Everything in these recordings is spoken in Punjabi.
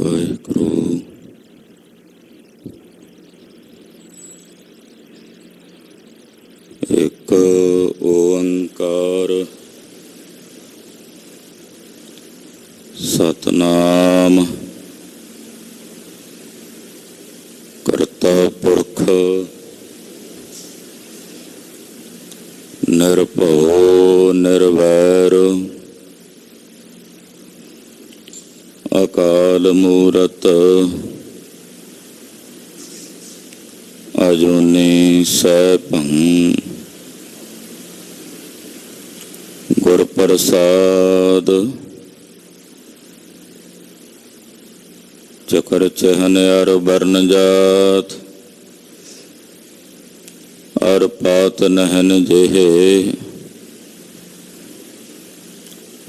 ਵਾਹਿਗੁਰੂ। ਇੱਕ ਓੰਕਾਰ ਸਤਿਨਾਮ ਕਰਤਾ ਪੁਰਖ ਨਿਰਭਉ ਨਿਰਵੈਰ ਅਕਾਲ ਮੂਰਤ ਅਜੂਨੀ ਸੈਭੰ ਗੁਰ ਪ੍ਰਸਾਦ ਚਕਰ ਚਹਨ ਅਰ ਬਰਨ ਜਾਤ ਅਰ ਪਾਤ ਨਹਨ ਜਿਹੇ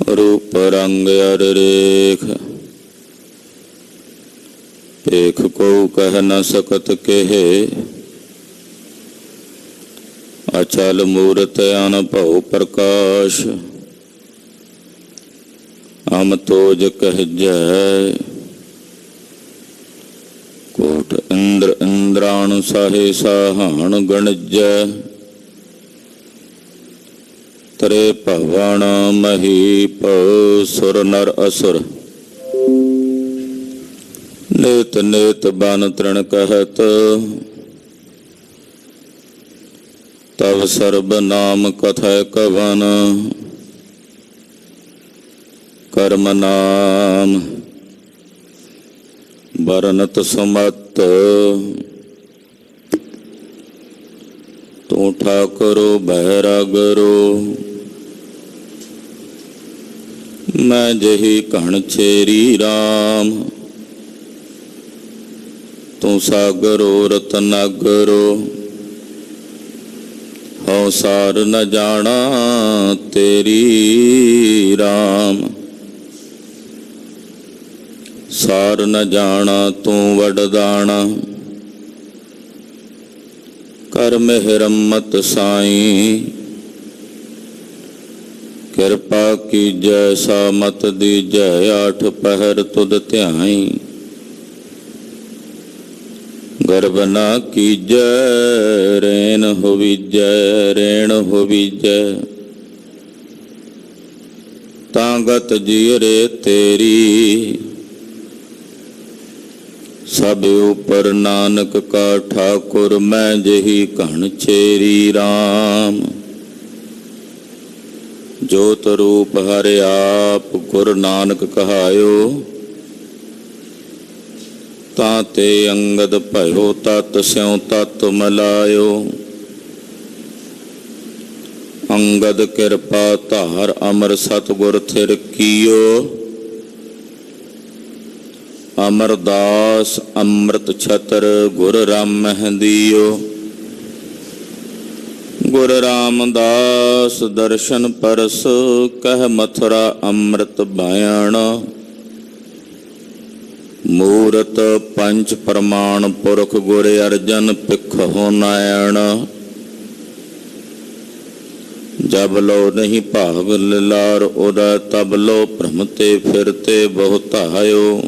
ਰੂਪ ਰੰਗ ਅਰ ਰੇਖ ਭੇਖ ਕੋ ਕਹਿ ਨ ਸਕਤ ਕਹੇ ਅਚਲ ਮੂਰਤ ਅਨਭਉ ਪ੍ਰਕਾਸ਼ ਅਮ ਤੋਜ ਕਹਿਜੈ ਕੋਟ ਇੰਦਰ ਇੰਦਰਾਣ ਸਾਹੇ ਸਾਹਣ ਗਣਜੈ ਤਰੇ ਭਵਨ ਮਹੀਪ ਸੁਰ ਨਰ ਅਸੁਰ ਨੇਤ ਨੇਤ ਬਨ ਤ੍ਰਿਣ ਕਹਿਤ ਤਵ ਸਰਬ ਨਾਮ ਕਥੈ ਕਵਨ ਕਰਮ ਨਾਮ ਬਰਨਤ ਸੁਮਤ ਤੂੰ ਠਾਕੁਰੋ ਬੈਰਾਗਰੋ ਮੈਂ ਜਹੀ ਘਣ ਛੇਰੀ ਰਾਮ ਤੂੰ ਸਾਗਰੋ ਰਤਨਾਗਰੋ ਹਉ ਸਾਰ ਨ ਜਾਣਾ ਤੇਰੀ ਰਾਮ ਸਾਰ ਨ ਜਾਣਾ ਤੂੰ ਵਡਦਾਣਾ ਕਰ ਮਿਹਰਮਤ ਸਾਈਂ ਕਿਰਪਾ ਕੀਜੈ ਸਾ ਮਤ ਦੀਜੈ ਆਠ ਪਹਿਰ ਤੁਧ ਧਿਆਈ ਗਰਬ ਨਾ ਕੀਜੈ ਰੇਨ ਹੋਵੀਜੈ ਰੇਣ ਹੋਵੀਜੈ ਤਾਂ ਗਤ ਜੀਰੇ ਤੇਰੀ ਸਭ ਉਪਰ ਨਾਨਕ ਕਾ ਠਾਕੁਰ ਮੈਂ ਜਹੀ ਘਣ ਛੇਰੀ ਰਾਮ ਜੋਤ ਰੂਪ ਹਰਿ ਆਪ ਗੁਰ ਨਾਨਕ ਕਹਾਇਓ ਤਾਂ ਤੇ ਅੰਗਦ ਭਇਓ ਤਤ ਸਿਉ ਤਤ ਮਲਾਇਓ ਅੰਗਦ ਕਿਰਪਾ ਧਾਰ ਅਮਰ ਸਤਿਗੁਰ ਥਿਰ ਕੀਓ ਅਮਰਦਾਸ ਅੰਮ੍ਰਿਤ ਛਤਰ ਗੁਰ ਰਾਮ ਮਹਿੰਦੀਓ ਗੁਰ ਰਾਮਦਾਸ ਦਰਸ਼ਨ ਪਰਸ ਕਹਿ ਮਥੁਰਾ ਅੰਮ੍ਰਿਤ ਬਾਇਣ ਮੂਰਤ ਪੰਚ ਪ੍ਰਮਾਣ ਪੁਰਖ ਗੁਰ ਅਰਜਨ ਭਿਖਹੁ ਨਾਇਣ ਜਬ ਲੋ ਨਹੀਂ ਭਾਵ ਲਿਲਾਰ ਉਹਦਾ ਤਬ ਲੋ ਭ੍ਰਮ ਤੇ ਫਿਰਤੇ ਬਹੁਤਾਇਓ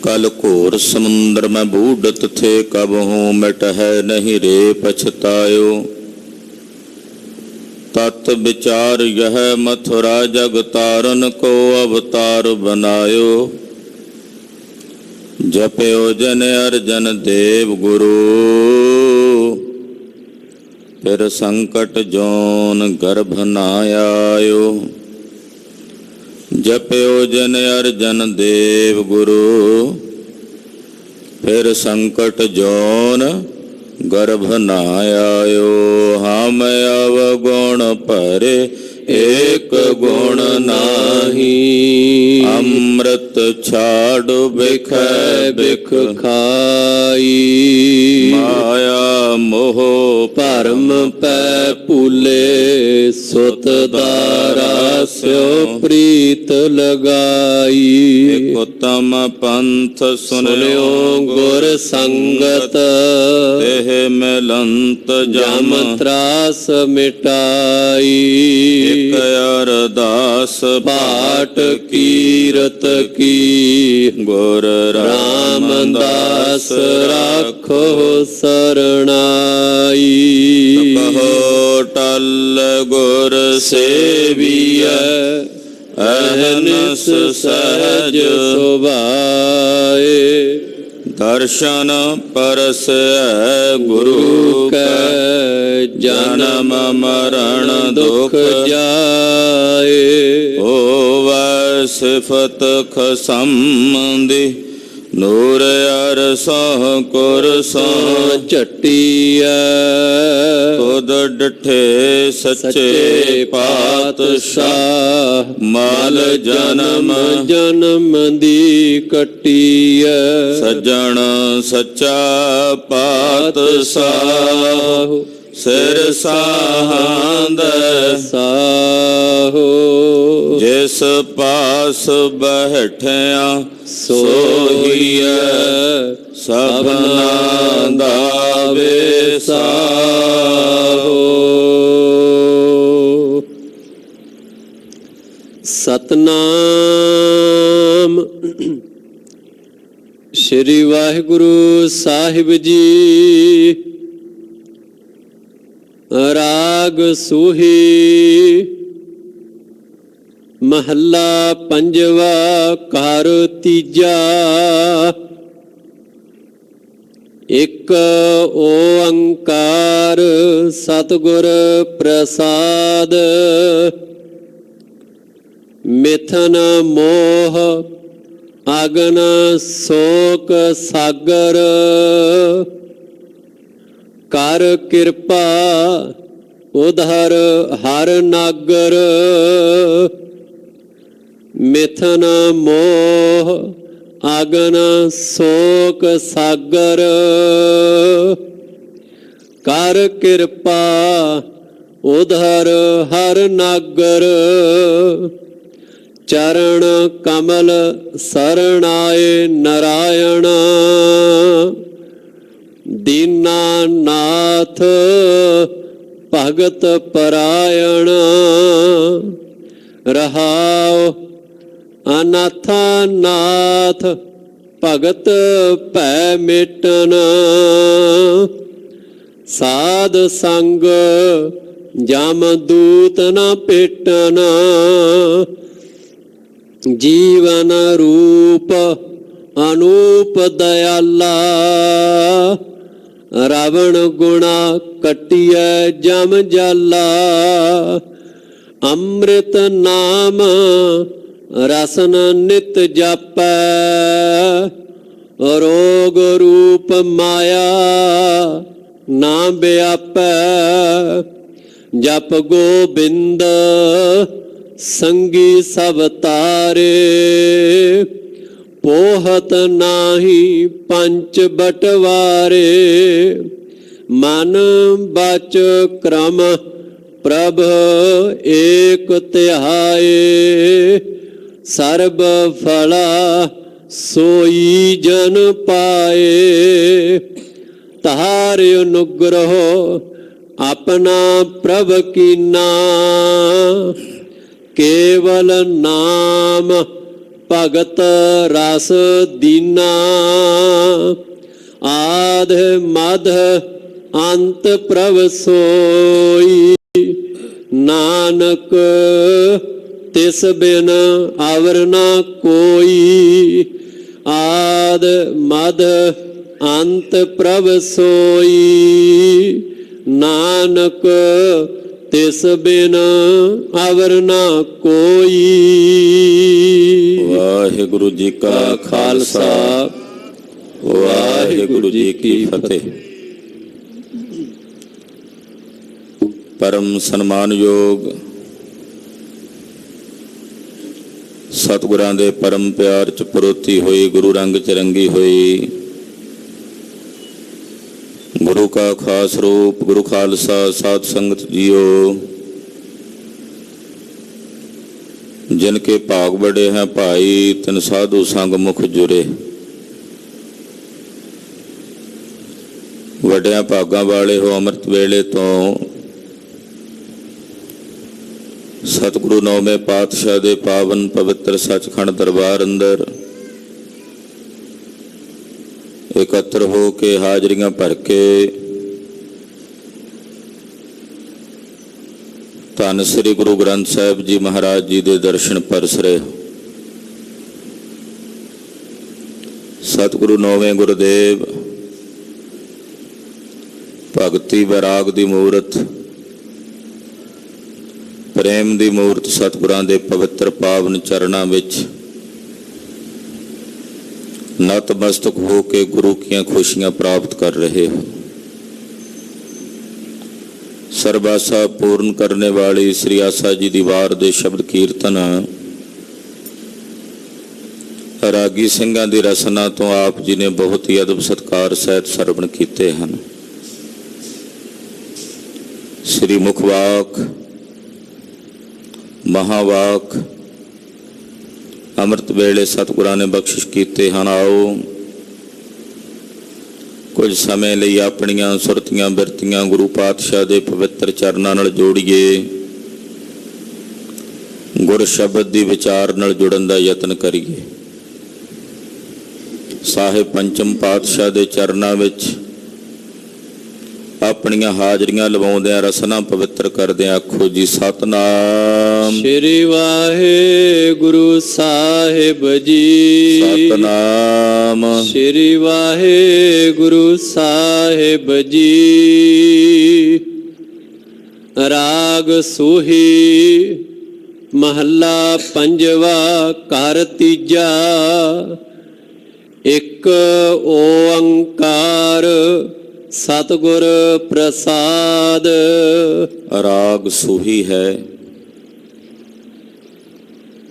ਕਲ ਘੋਰ ਸਮੁੰਦਰ ਮੈਂ ਬੂਢਤ ਥੇ ਕਬਹੂ ਮਿਟ ਹੈ ਨਹੀਂ ਰੇ ਪਛਤਾਇਓ ਤਤ ਵਿਚਾਰ ਯਹ ਮਥੁਰਾ ਜਗ ਤਾਰਨ ਕੋ ਅਵਤਾਰ ਬਨਾਇਓ ਜਪਿਓ ਜਨ ਅਰਜਨ ਦੇਵ ਗੁਰੂ ਫਿਰ ਸੰਕਟ ਜੋਨ ਗਰਭ ਨਾ ਆਇਓ ਜਪਿਓ ਜਨ ਅਰਜਨ ਦੇਵ ਗੁਰੂ ਫਿਰ ਸੰਕਟ ਜੋਨ ਗਰਭ ਨਾ ਆਇਓ ਹਮ ਅਵਗੁਣ ਭਰੇ ਏਕ ਗੁਣ ਨਾਹੀ ਅੰਮ੍ਰਿਤ ਛਾੜ ਬਿਖੈ ਬਿਖ ਖਾਈ ਮਾਇਆ ਮੋਹ ਭਰਮ ਪੈ ਭੂਲੇ ਸੁਤ ਦਾਰਾ ਸਿਉ ਪ੍ਰੀਤ ਪ੍ਰੀਤ ਲਗਾਈ। ਇਕ ਉਤਮ ਪੰਥ ਸੁਨਿਓ ਗੁਰ ਸੰਗਤ, ਤਿਹ ਮਿਲੰਤ ਜਮ ਤਰਾਸ ਮਿਟਾਈ। ਇਕ ਅਰਦਾਸ ਪਾਟ ਕੀਰਤ ਕੀ, ਗੁਰ ਰਾਮਦਾਸ ਰਾਖੋ ਸਰਣਾਈ। ਕਹੋ ਟਲ ਗੁਰ ਸੇਵੀਐ, ਅਹਨਿਸ ਸਹਿਜ ਸੁਭਾਏ। ਦਰਸ਼ਨ ਪਰਸੈ ਗੁਰੂ ਕੈ, ਜਨਮ ਮਰਨ ਦੁਖ ਜਾਏ। ਹੋਵੈ ਸਿਫਤ ਖਸਮ ਦੀ, ਨੂਰ ਅਰਸਹੁ ਕੁਰਸਹੁ ਝਟੀਐ। ਤੁਧ ਡਿਠੇ ਸੱਚੇ ਪਾਤਸ਼ਾਹ, ਮਲ ਜਨਮ ਜਨਮ ਦੀ ਕੱਟੀਐ। ਸੱਜਣ ਸੱਚਾ ਪਾਤਸ਼ਾਹ, ਸਿਰ ਸਾਹਾਂਦੈ ਸਾਹੋ। ਜਿਸ ਪਾਸ ਬੈਠਿਆ ਸੋਹੀਐ, ਸਭਨਾ ਦਾ ਵਿਸਾਹੋ। ਸਤਨਾਮ ਸ੍ਰੀ ਵਾਹਿਗੁਰੂ ਸਾਹਿਬ ਜੀ। ਰਾਗ ਸੂਹੀ ਮਹੱਲਾ ਪੰਜਵਾ, ਘਰ ਤੀਜਾ। ਇਕ ਓੰਕਾਰ ਸਤਿਗੁਰ ਪ੍ਰਸਾਦ, ਮਿਥਨ ਮੋਹ ਅਗਨ ਸੋਕ ਸਾਗਰ। ਕਰ ਕਿਰਪਾ ਉਧਰ ਹਰ ਨਾਗਰ। ਮਿਥਨ ਮੋਹ ਅਗਨ ਸੋਕ ਸਾਗਰ। ਕਰ ਕਿਰਪਾ ਉਧਰ ਹਰ ਨਾਗਰ। ਚਰਨ ਕਮਲ ਸਰਣਾਏ ਨਰਾਇਣ। ਦੀਨਾਨਾਥ ਭਗਤ ਪਰਾਇਣ। ਰਹਾਉ ਅਨਾਥਾ ਨਾਥ ਭਗਤ ਭੈ ਮਿਟਨ। ਸਾਧ ਸੰਗ ਜਮ ਦੂਤ ਨ ਭੇਟਨ। ਜੀਵਨ ਰੂਪ ਅਨੂਪ ਦਇਆਲਾ। ਰਾਵਣ ਗੁਣਾ ਕੱਟਿਐ ਜਮ ਜਾਲਾ। ਅੰਮ੍ਰਿਤ ਨਾਮ ਰਸਨ ਨਿਤ ਜਾਪੈ। ਰੋਗ ਰੂਪ ਮਾਇਆ ਨਾ ਵਿਆਪੈ। ਜਪ ਗੋਬਿੰਦ ਸੰਗੀ ਸਭ ਤਾਰੇ। ਪੋਹਤ ਨਾਹੀ ਪੰਚ ਬਟਵਾਰੇ। ਮਨ ਬਚ ਕਰਮ ਪ੍ਰਭ ਏਕ ਧਿਆਏ। ਸਰਬ ਫਲਾ ਸੋਈ ਜਨ ਪਾਏ। ਤਾਰਿ ਅਨੁਗ੍ਰਹ ਆਪਣਾ ਪ੍ਰਭ ਕੀਨਾ। ਕੇਵਲ ਨਾਮ ਭਗਤ ਰਸ ਦੀਨਾ। ਆਧ ਮਧ ਅੰਤ ਪ੍ਰਭ ਸੋਈ। ਨਾਨਕ ਤਿਸ ਬਿਨ ਅਵਰ ਨਾ ਕੋਈ। ਆਦ ਮਧ ਅੰਤ ਪ੍ਰਭ ਸੋਈ। ਨਾਨਕ ਤਿਸ ਬਿਨ ਅਵਰ ਨਾ ਕੋਈ। ਵਾਹਿਗੁਰੂ ਜੀ ਕਾ ਖਾਲਸਾ, ਵਾਹਿਗੁਰੂ ਜੀ ਕੀ ਫਤਿਹ। ਪਰਮ ਸਨਮਾਨਯੋਗ ਸਤਿਗੁਰਾਂ ਦੇ ਪਰਮ ਪਿਆਰ ਚ ਪਰੋਤੀ ਹੋਈ, ਗੁਰੂ ਰੰਗ ਚ ਰੰਗੀ ਹੋਈ ਗੁਰੂ ਕਾ ਖਾਸ ਰੂਪ ਗੁਰੂ ਖਾਲਸਾ ਸਾਧ ਸੰਗਤ ਜੀਓ, जिनके भाग बड़े हैं भाई तिन साधु संग मुख जुरे। वड्डियां भागां वाले हो अमृत वेले तो सतगुरु नौवें पातशाह दे पावन पवित्र सचखंड दरबार अंदर एकत्र हो के हाजरियां भर के धन श्री गुरु ग्रंथ साहिब जी महाराज जी दे दर्शन परसरे। सतगुरु नौवें गुरुदेव भगती वैराग दी मूरत प्रेम दी मूरत सतगुरां दे पवित्र पावन चरणां विच नतमस्तक हो के गुरु की खुशियां प्राप्त कर रहे हो। सर्वासा पूर्ण करने वाली श्री आसा जी दी वार दे शब्द कीर्तन रागी ਸਿੰਘਾਂ ਦੀ रसना तो आप जी ने बहुत ही अदब सत्कार सहित सरवण कीते हैं। श्री मुखवाक महावाक अमृत वेले सतगुरां ने बख्शिश कीते हैं। आओ कुछ समय ਲਈ ਆਪਣੀਆਂ ਸੁਰਤੀਆਂ ਬਿਰਤੀਆਂ ਗੁਰੂ ਪਾਤਸ਼ਾਹ ਦੇ ਪਵਿੱਤਰ ਚਰਨਾਂ ਨਾਲ ਜੋੜੀਏ। ਗੁਰ ਸ਼ਬਦ ਦੀ ਵਿਚਾਰ ਨਾਲ ਜੁੜਨ ਦਾ ਯਤਨ ਕਰੀਏ। ਸਾਹਿਬ ਪੰਚਮ ਪਾਤਸ਼ਾਹ ਦੇ ਚਰਨਾਂ ਵਿੱਚ ਆਪਣੀਆਂ ਹਾਜ਼ਰੀਆਂ ਲਵਾਉਂਦਿਆਂ ਰਸਨਾ ਪਵਿੱਤਰ ਕਰਦਿਆਂ ਆਖੋ ਜੀ ਸਤਨਾਮ ਸ੍ਰੀ ਵਾਹਿਗੁਰੂ ਸਾਹਿਬ ਜੀ। ਸਤਨਾਮ ਸ੍ਰੀ ਵਾਹਿਗੁਰੂ ਸਾਹਿਬ ਜੀ। ਰਾਗ ਸੋਹੀ ਮਹੱਲਾ ਪੰਜਵਾ ਘਰ ਤੀਜਾ। ਇੱਕ ਓੰਕਾਰ सतगुर प्रसाद। राग सूही है।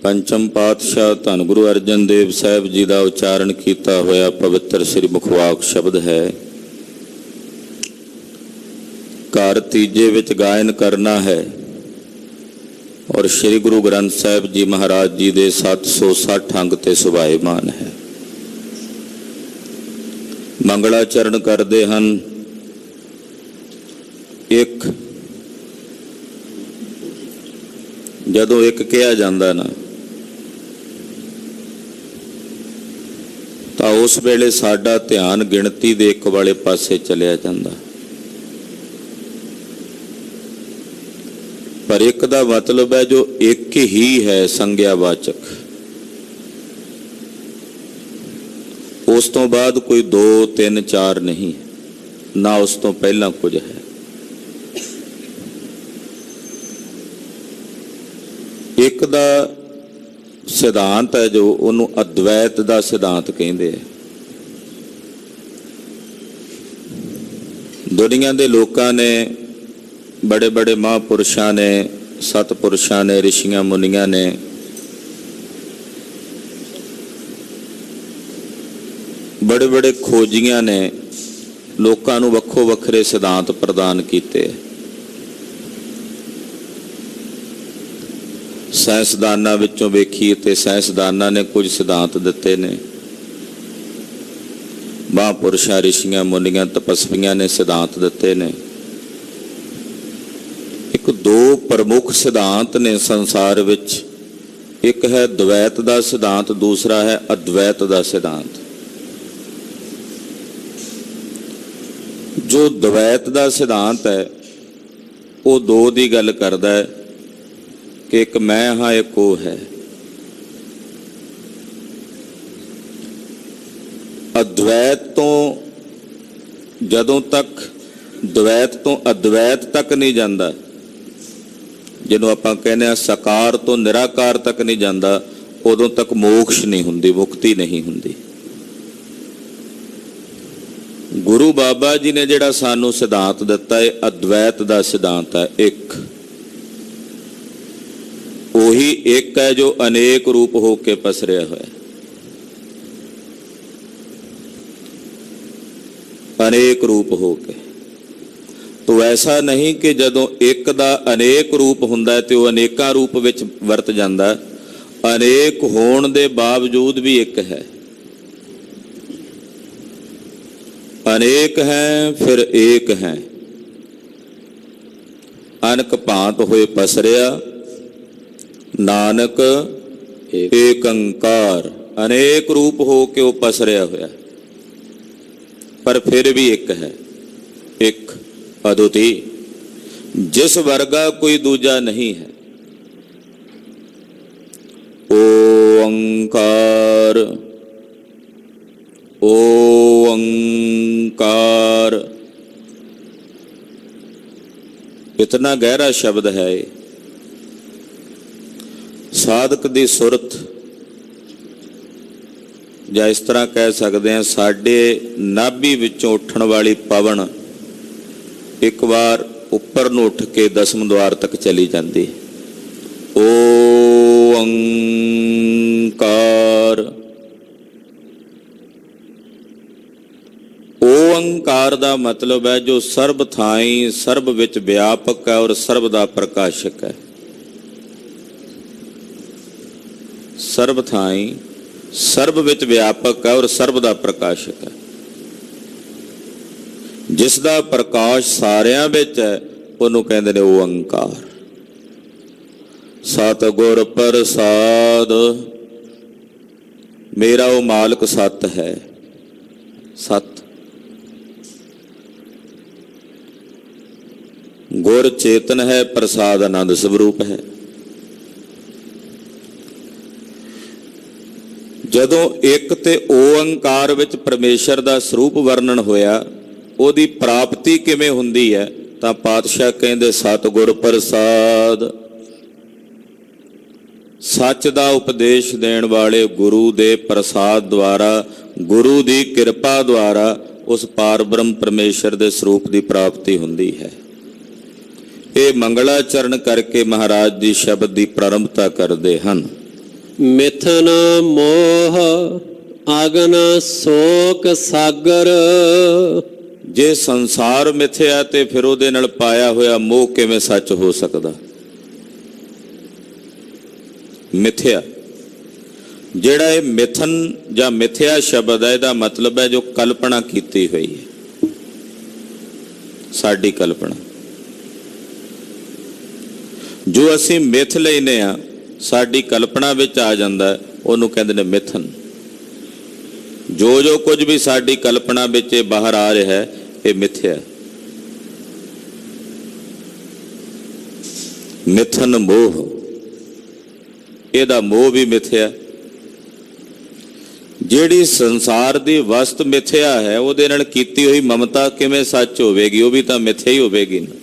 पंचम पातशाह धन गुरु अर्जन देव साहब जी का उच्चारण किया होया पवित्र श्री मुखवाक शब्द है। घर तीजे विच गायन करना है और श्री गुरु ग्रंथ साहब जी महाराज जी के 760 अंग ते सुभाएमान है। मंगलाचरण करते हैं। एक जदों एक कहा जाता ना तो उस वेले साडा ध्यान गिणती दे एक वाले पासे चलिया जाता। पर एक दा मतलब है जो एक ही है संज्ञावाचक। उस तो बाद कोई 2 3 4 नहीं, ना उस तो पहला कुछ है। एक दा सिद्धांत है जो उन्होंने अद्वैत दा सिद्धांत कहते हैं। दुनिया के लोगों ने बड़े बड़े महापुरुषों ने सतपुरुषों ने ऋषियां मुनियां ने बड़े बड़े खोजियां ने लोगों को वक्खो वखरे सिद्धांत प्रदान किए। साइंसदाना विचों वेखीए तो साइंसदाना ने कुछ सिद्धांत दिते ने। महापुरुषां ऋषियां मुनियां तपस्वियां ने सिद्धांत दिते ने। एक 2 प्रमुख सिद्धांत ने संसार विच। एक है द्वैत का सिद्धांत, दूसरा है अद्वैत का सिद्धांत। जो द्वैत का सिद्धांत है वो 2 की गल करता है कि एक मैं हाँ एक वो है। अद्वैत तो जदों तक द्वैत तो अद्वैत तक नहीं जाता, जिन्हों आपां कहने हैं साकार तो निराकार तक नहीं जाता, उदों तक मोक्ष नहीं हुंदी, मुक्ति नहीं हुंदी। गुरु बाबा जी ने जिहड़ा सानू सिद्धांत दिता है अद्वैत का सिद्धांत है। एक वही एक है जो अनेक रूप होके पसरिया हुआ है। अनेक रूप होके तो ऐसा नहीं कि जदों एक दा अनेक रूप हुंदा है तो अनेका रूप विच वरत जांदा, ਅਨੇਕ ਹੋਣ ਦੇ ਬਾਵਜੂਦ ਵੀ ਇੱਕ ਹੈ। ਅਨੇਕ ਹੈ ਫਿਰ ਏਕ ਹੈ। ਅਨਕ ਭਾਂਤ ਹੋਏ ਪਸਰਿਆ, ਨਾਨਕ ਏਕ ਓੰਕਾਰ। ਅਨੇਕ ਰੂਪ ਹੋ ਕੇ ਉਹ ਪਸਰਿਆ ਹੋਇਆ, ਪਰ ਫਿਰ ਵੀ ਇੱਕ ਹੈ, ਇੱਕ ਅਦੁੱਤੀ, ਜਿਸ ਵਰਗਾ ਕੋਈ ਦੂਜਾ ਨਹੀਂ ਹੈ। ਓੰਕਾਰ, ਓੰਕਾਰ, ਇਤਨਾ ਗਹਿਰਾ ਸ਼ਬਦ ਹੈ ਇਹ। ਸਾਧਕ ਦੀ ਸੁਰਤ, ਜਾਂ ਇਸ ਤਰ੍ਹਾਂ ਕਹਿ ਸਕਦੇ ਹਾਂ ਸਾਡੇ ਨਾਭੀ ਵਿੱਚੋਂ ਉੱਠਣ ਵਾਲੀ ਪਵਨ ਇੱਕ ਵਾਰ ਉੱਪਰ ਨੂੰ ਉੱਠ ਕੇ ਦਸਮ ਦੁਆਰ ਤੱਕ ਚਲੀ ਜਾਂਦੀ। ਓੰਕਾਰ, ਓੰਕਾਰ ਦਾ ਮਤਲਬ ਹੈ ਜੋ ਸਰਬ ਥਾਈਂ ਸਰਬ ਵਿੱਚ ਵਿਆਪਕ ਹੈ ਔਰ ਸਰਬ ਦਾ ਪ੍ਰਕਾਸ਼ਕ ਹੈ। ਸਰਬ ਥਾਈਂ ਸਰਬ ਵਿੱਚ ਵਿਆਪਕ ਹੈ ਔਰ ਸਰਬ ਦਾ ਪ੍ਰਕਾਸ਼ਕ ਹੈ। ਜਿਸ ਦਾ ਪ੍ਰਕਾਸ਼ ਸਾਰਿਆਂ ਵਿੱਚ ਹੈ ਉਹਨੂੰ ਕਹਿੰਦੇ ਨੇ ਓੰਕਾਰ। ਸਤਿਗੁਰ ਪ੍ਰਸਾਦ, ਮੇਰਾ ਉਹ ਮਾਲਕ ਸਤ ਹੈ। ਸਤ, ਗੁਰ ਚੇਤਨ ਹੈ, ਪ੍ਰਸਾਦ ਆਨੰਦ ਸਵਰੂਪ ਹੈ। ਜਦੋਂ ਇੱਕ ਤੇ ਓੰਕਾਰ ਵਿੱਚ ਪਰਮੇਸ਼ਰ ਦਾ ਸਰੂਪ ਵਰਣਨ ਹੋਇਆ, ਉਹਦੀ ਪ੍ਰਾਪਤੀ ਕਿਵੇਂ ਹੁੰਦੀ ਹੈ, ਤਾਂ ਪਾਤਸ਼ਾਹ ਕਹਿੰਦੇ ਸਤਿਗੁਰ ਪ੍ਰਸਾਦ। ਸੱਚ ਦਾ ਉਪਦੇਸ਼ ਦੇਣ ਵਾਲੇ ਗੁਰੂ ਦੇ ਪ੍ਰਸਾਦ ਦੁਆਰਾ, ਗੁਰੂ ਦੀ ਕਿਰਪਾ ਦੁਆਰਾ ਉਸ ਪਾਰ ਬ੍ਰਹਮ ਪਰਮੇਸ਼ਰ ਦੇ ਸਰੂਪ ਦੀ ਪ੍ਰਾਪਤੀ ਹੁੰਦੀ ਹੈ। ਇਹ ਮੰਗਲਾਚਰਨ ਕਰਕੇ ਮਹਾਰਾਜ ਜੀ ਸ਼ਬਦ ਦੀ ਪ੍ਰਾਰੰਭਤਾ ਕਰਦੇ ਹਨ। ਮਿਥਨ ਮੋਹ ਅਗਨ ਸ਼ੋਕ ਸਾਗਰ। ਜੇ ਸੰਸਾਰ ਮਿਥਿਆ ਤੇ ਫਿਰ ਉਹਦੇ ਨਾਲ ਪਾਇਆ ਹੋਇਆ ਮੋਹ ਕਿਵੇਂ ਸੱਚ ਹੋ ਸਕਦਾ? ਮਿਥਿਆ, ਜਿਹੜਾ ਇਹ ਮਿਥਨ ਜਾਂ ਮਿਥਿਆ ਸ਼ਬਦ ਹੈ, ਇਹਦਾ ਮਤਲਬ ਹੈ ਜੋ ਕਲਪਨਾ ਕੀਤੀ ਹੋਈ ਹੈ, ਸਾਡੀ ਕਲਪਨਾ। ਜੋ ਅਸੀਂ ਮਿਥ ਲੈਨੇ ਆ, ਸਾਡੀ ਕਲਪਨਾ ਵਿੱਚ ਆ ਜਾਂਦਾ, ਉਹਨੂੰ ਕਹਿੰਦੇ ਨੇ ਮਿਥਨ। ਜੋ ਕੁਝ ਵੀ ਸਾਡੀ ਕਲਪਨਾ ਵਿੱਚ ਇਹ ਬਾਹਰ ਆ ਰਿਹਾ ਹੈ, ਇਹ ਮਿਥਿਆ। ਮਿਥਨ ਮੋਹ, ਇਹਦਾ ਮੋਹ ਵੀ ਮਿਥਿਆ। ਜਿਹੜੀ ਸੰਸਾਰ ਦੀ ਵਸਤ ਮਿਥਿਆ ਹੈ, ਉਹਦੇ ਨਾਲ ਕੀਤੀ ਹੋਈ ਮਮਤਾ ਕਿਵੇਂ ਸੱਚ ਹੋਵੇਗੀ? ਉਹ ਵੀ ਤਾਂ ਮਿਥਿਆ ਹੀ ਹੋਵੇਗੀ ਨਾ।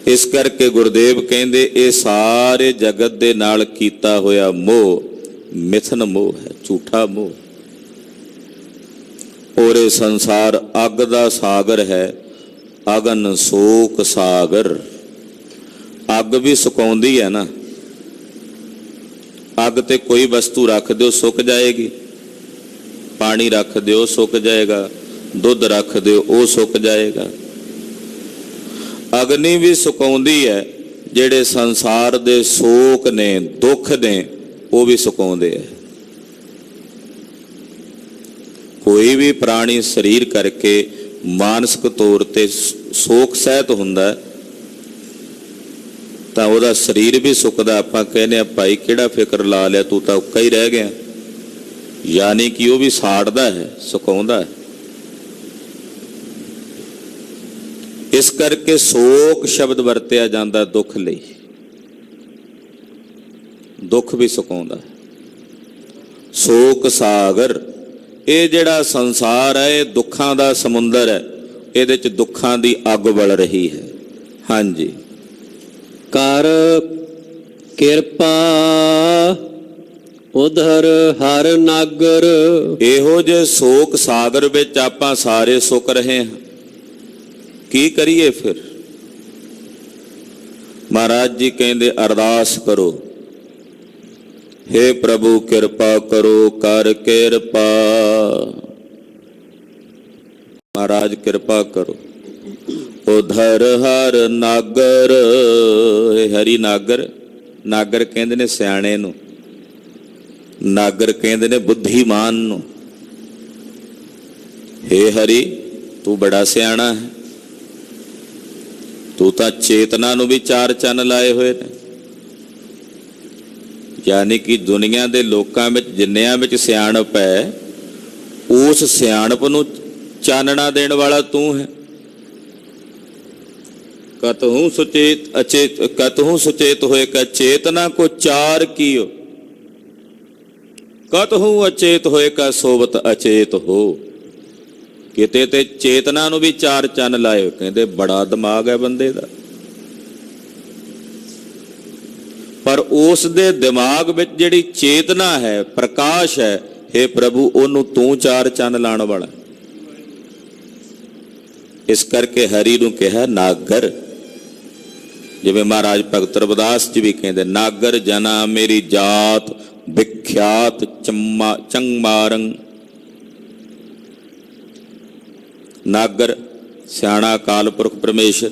ਇਸ ਕਰਕੇ ਗੁਰਦੇਵ ਕਹਿੰਦੇ ਇਹ ਸਾਰੇ ਜਗਤ ਦੇ ਨਾਲ ਕੀਤਾ ਹੋਇਆ ਮੋਹ ਮਿਥਨ ਮੋਹ ਹੈ, ਝੂਠਾ ਮੋਹ। ਔਰ ਇਹ ਸੰਸਾਰ ਅੱਗ ਦਾ ਸਾਗਰ ਹੈ, ਅਗਨ ਸ਼ੋਕ ਸਾਗਰ। ਅੱਗ ਵੀ ਸੁਕਾਉਂਦੀ ਹੈ ਨਾ। ਅੱਗ ਤੇ ਕੋਈ ਵਸਤੂ ਰੱਖ ਦਿਓ ਸੁੱਕ ਜਾਏਗੀ, ਪਾਣੀ ਰੱਖ ਦਿਓ ਸੁੱਕ ਜਾਏਗਾ, ਦੁੱਧ ਰੱਖ ਦਿਓ ਉਹ ਸੁੱਕ ਜਾਏਗਾ। ਅਗਨੀ ਵੀ ਸੁਕਾਉਂਦੀ ਹੈ, ਜਿਹੜੇ ਸੰਸਾਰ ਦੇ ਸ਼ੋਕ ਨੇ, ਦੁੱਖ ਨੇ, ਉਹ ਵੀ ਸੁਕਾਉਂਦੇ ਹੈ। ਕੋਈ ਵੀ ਪ੍ਰਾਣੀ ਸਰੀਰ ਕਰਕੇ ਮਾਨਸਿਕ ਤੌਰ ਤੇ ਸ਼ੋਕ ਸਹਿਤ ਹੁੰਦਾ ਤਾਂ ਉਹਦਾ ਸਰੀਰ ਵੀ ਸੁੱਕਦਾ। ਆਪਾਂ ਕਹਿੰਦੇ ਆ ਭਾਈ ਕਿਹੜਾ ਫਿਕਰ ਲਾ ਲਿਆ, ਤੂੰ ਤਾਂ ਉੱਕਾ ਹੀ ਰਹਿ ਗਿਆ। ਯਾਨੀ ਕਿ ਉਹ ਵੀ ਸਾੜਦਾ ਹੈ, ਸੁਕਾਉਂਦਾ ਹੈ। ਇਸ ਕਰਕੇ ਸ਼ੋਕ ਸ਼ਬਦ ਵਰਤਿਆ ਜਾਂਦਾ ਦੁੱਖ ਲਈ। ਦੁੱਖ ਵੀ ਸੁਕਾਉਂਦਾ। ਸ਼ੋਕ ਸਾਗਰ, ਇਹ ਜਿਹੜਾ ਸੰਸਾਰ ਹੈ ਇਹ ਦੁੱਖਾਂ ਦਾ ਸਮੁੰਦਰ ਹੈ। ਇਹਦੇ ਚ ਦੁੱਖਾਂ ਦੀ ਅੱਗ ਬਲ ਰਹੀ ਹੈ। ਹਾਂਜੀ, ਕਰ ਕਿਰਪਾ ਉਧਰ ਹਰ ਨਾਗਰ। ਇਹੋ ਜਿਹੇ ਸ਼ੋਕ ਸਾਗਰ ਵਿੱਚ ਆਪਾਂ ਸਾਰੇ ਸੁੱਕ ਰਹੇ ਹਾਂ। ਕੀ ਕਰੀਏ ਫਿਰ? ਮਹਾਰਾਜ ਜੀ ਕਹਿੰਦੇ ਅਰਦਾਸ ਕਰੋ, ਹੇ ਪ੍ਰਭੂ ਕਿਰਪਾ ਕਰੋ, ਕਰ ਕਿਰਪਾ। ਮਹਾਰਾਜ ਕਿਰਪਾ ਕਰੋ। ਉਧਰ ਹਰ ਨਾਗਰ, ਇਹ ਹਰੀ ਨਾਗਰ ਨਾਗਰ ਕਹਿੰਦੇ ਨੇ ਸਿਆਣੇ ਨੂੰ, ਨਾਗਰ ਕਹਿੰਦੇ ਨੇ ਬੁੱਧੀਮਾਨ ਨੂੰ। ਹੇ ਹਰੀ, ਤੂੰ ਬੜਾ ਸਿਆਣਾ ਹੈ, ਤੂੰ ਤਾਂ ਚੇਤਨਾ ਨੂੰ ਵੀ ਚਾਰ ਚੰਨ ਲਾਏ ਹੋਏ ਨੇ। ਯਾਨੀ ਕਿ ਦੁਨੀਆ ਦੇ ਲੋਕਾਂ ਵਿੱਚ ਜਿੰਨਿਆਂ ਵਿੱਚ ਸਿਆਣਪ ਹੈ, ਉਸ ਸਿਆਣਪ ਨੂੰ ਚਾਨਣਾ ਦੇਣ ਵਾਲਾ ਤੂੰ ਹੈ। ਕਤਹੂ ਸੁਚੇਤ ਹੋਏ ਕਾ ਚੇਤਨਾ ਕੋ ਚਾਰ ਕੀਓ, ਕਤਹੂ ਅਚੇਤ ਹੋਏ ਕਾ ਸੋਵਤ ਅਚੇਤ ਹੋ। ਕਿਤੇ ਤੇ ਚੇਤਨਾ ਨੂੰ ਵੀ ਚਾਰ ਚੰਨ ਲਾਏ। ਕਹਿੰਦੇ ਬੜਾ ਦਿਮਾਗ ਹੈ ਬੰਦੇ ਦਾ, ਪਰ ਉਸ ਦੇ ਦਿਮਾਗ ਵਿੱਚ ਜਿਹੜੀ ਚੇਤਨਾ ਹੈ, ਪ੍ਰਕਾਸ਼ ਹੈ, ਹੇ ਪ੍ਰਭੂ ਉਹਨੂੰ ਤੂੰ ਚਾਰ ਚੰਨ ਲਾਉਣ ਵਾਲਾ। ਇਸ ਕਰਕੇ ਹਰੀ ਨੂੰ ਕਿਹਾ ਨਾਗਰ। ਜਿਵੇਂ ਮਹਾਰਾਜ ਭਗਤ ਰਵਿਦਾਸ ਜੀ ਵੀ ਕਹਿੰਦੇ, ਨਾਗਰ ਜਨਾ ਮੇਰੀ ਜਾਤ ਵਿਖਿਆਤ ਚੰਗਮਾਰੰ। ਨਾਗਰ ਸਿਆਣਾ ਅਕਾਲ ਪੁਰਖ ਪਰਮੇਸ਼ਰ।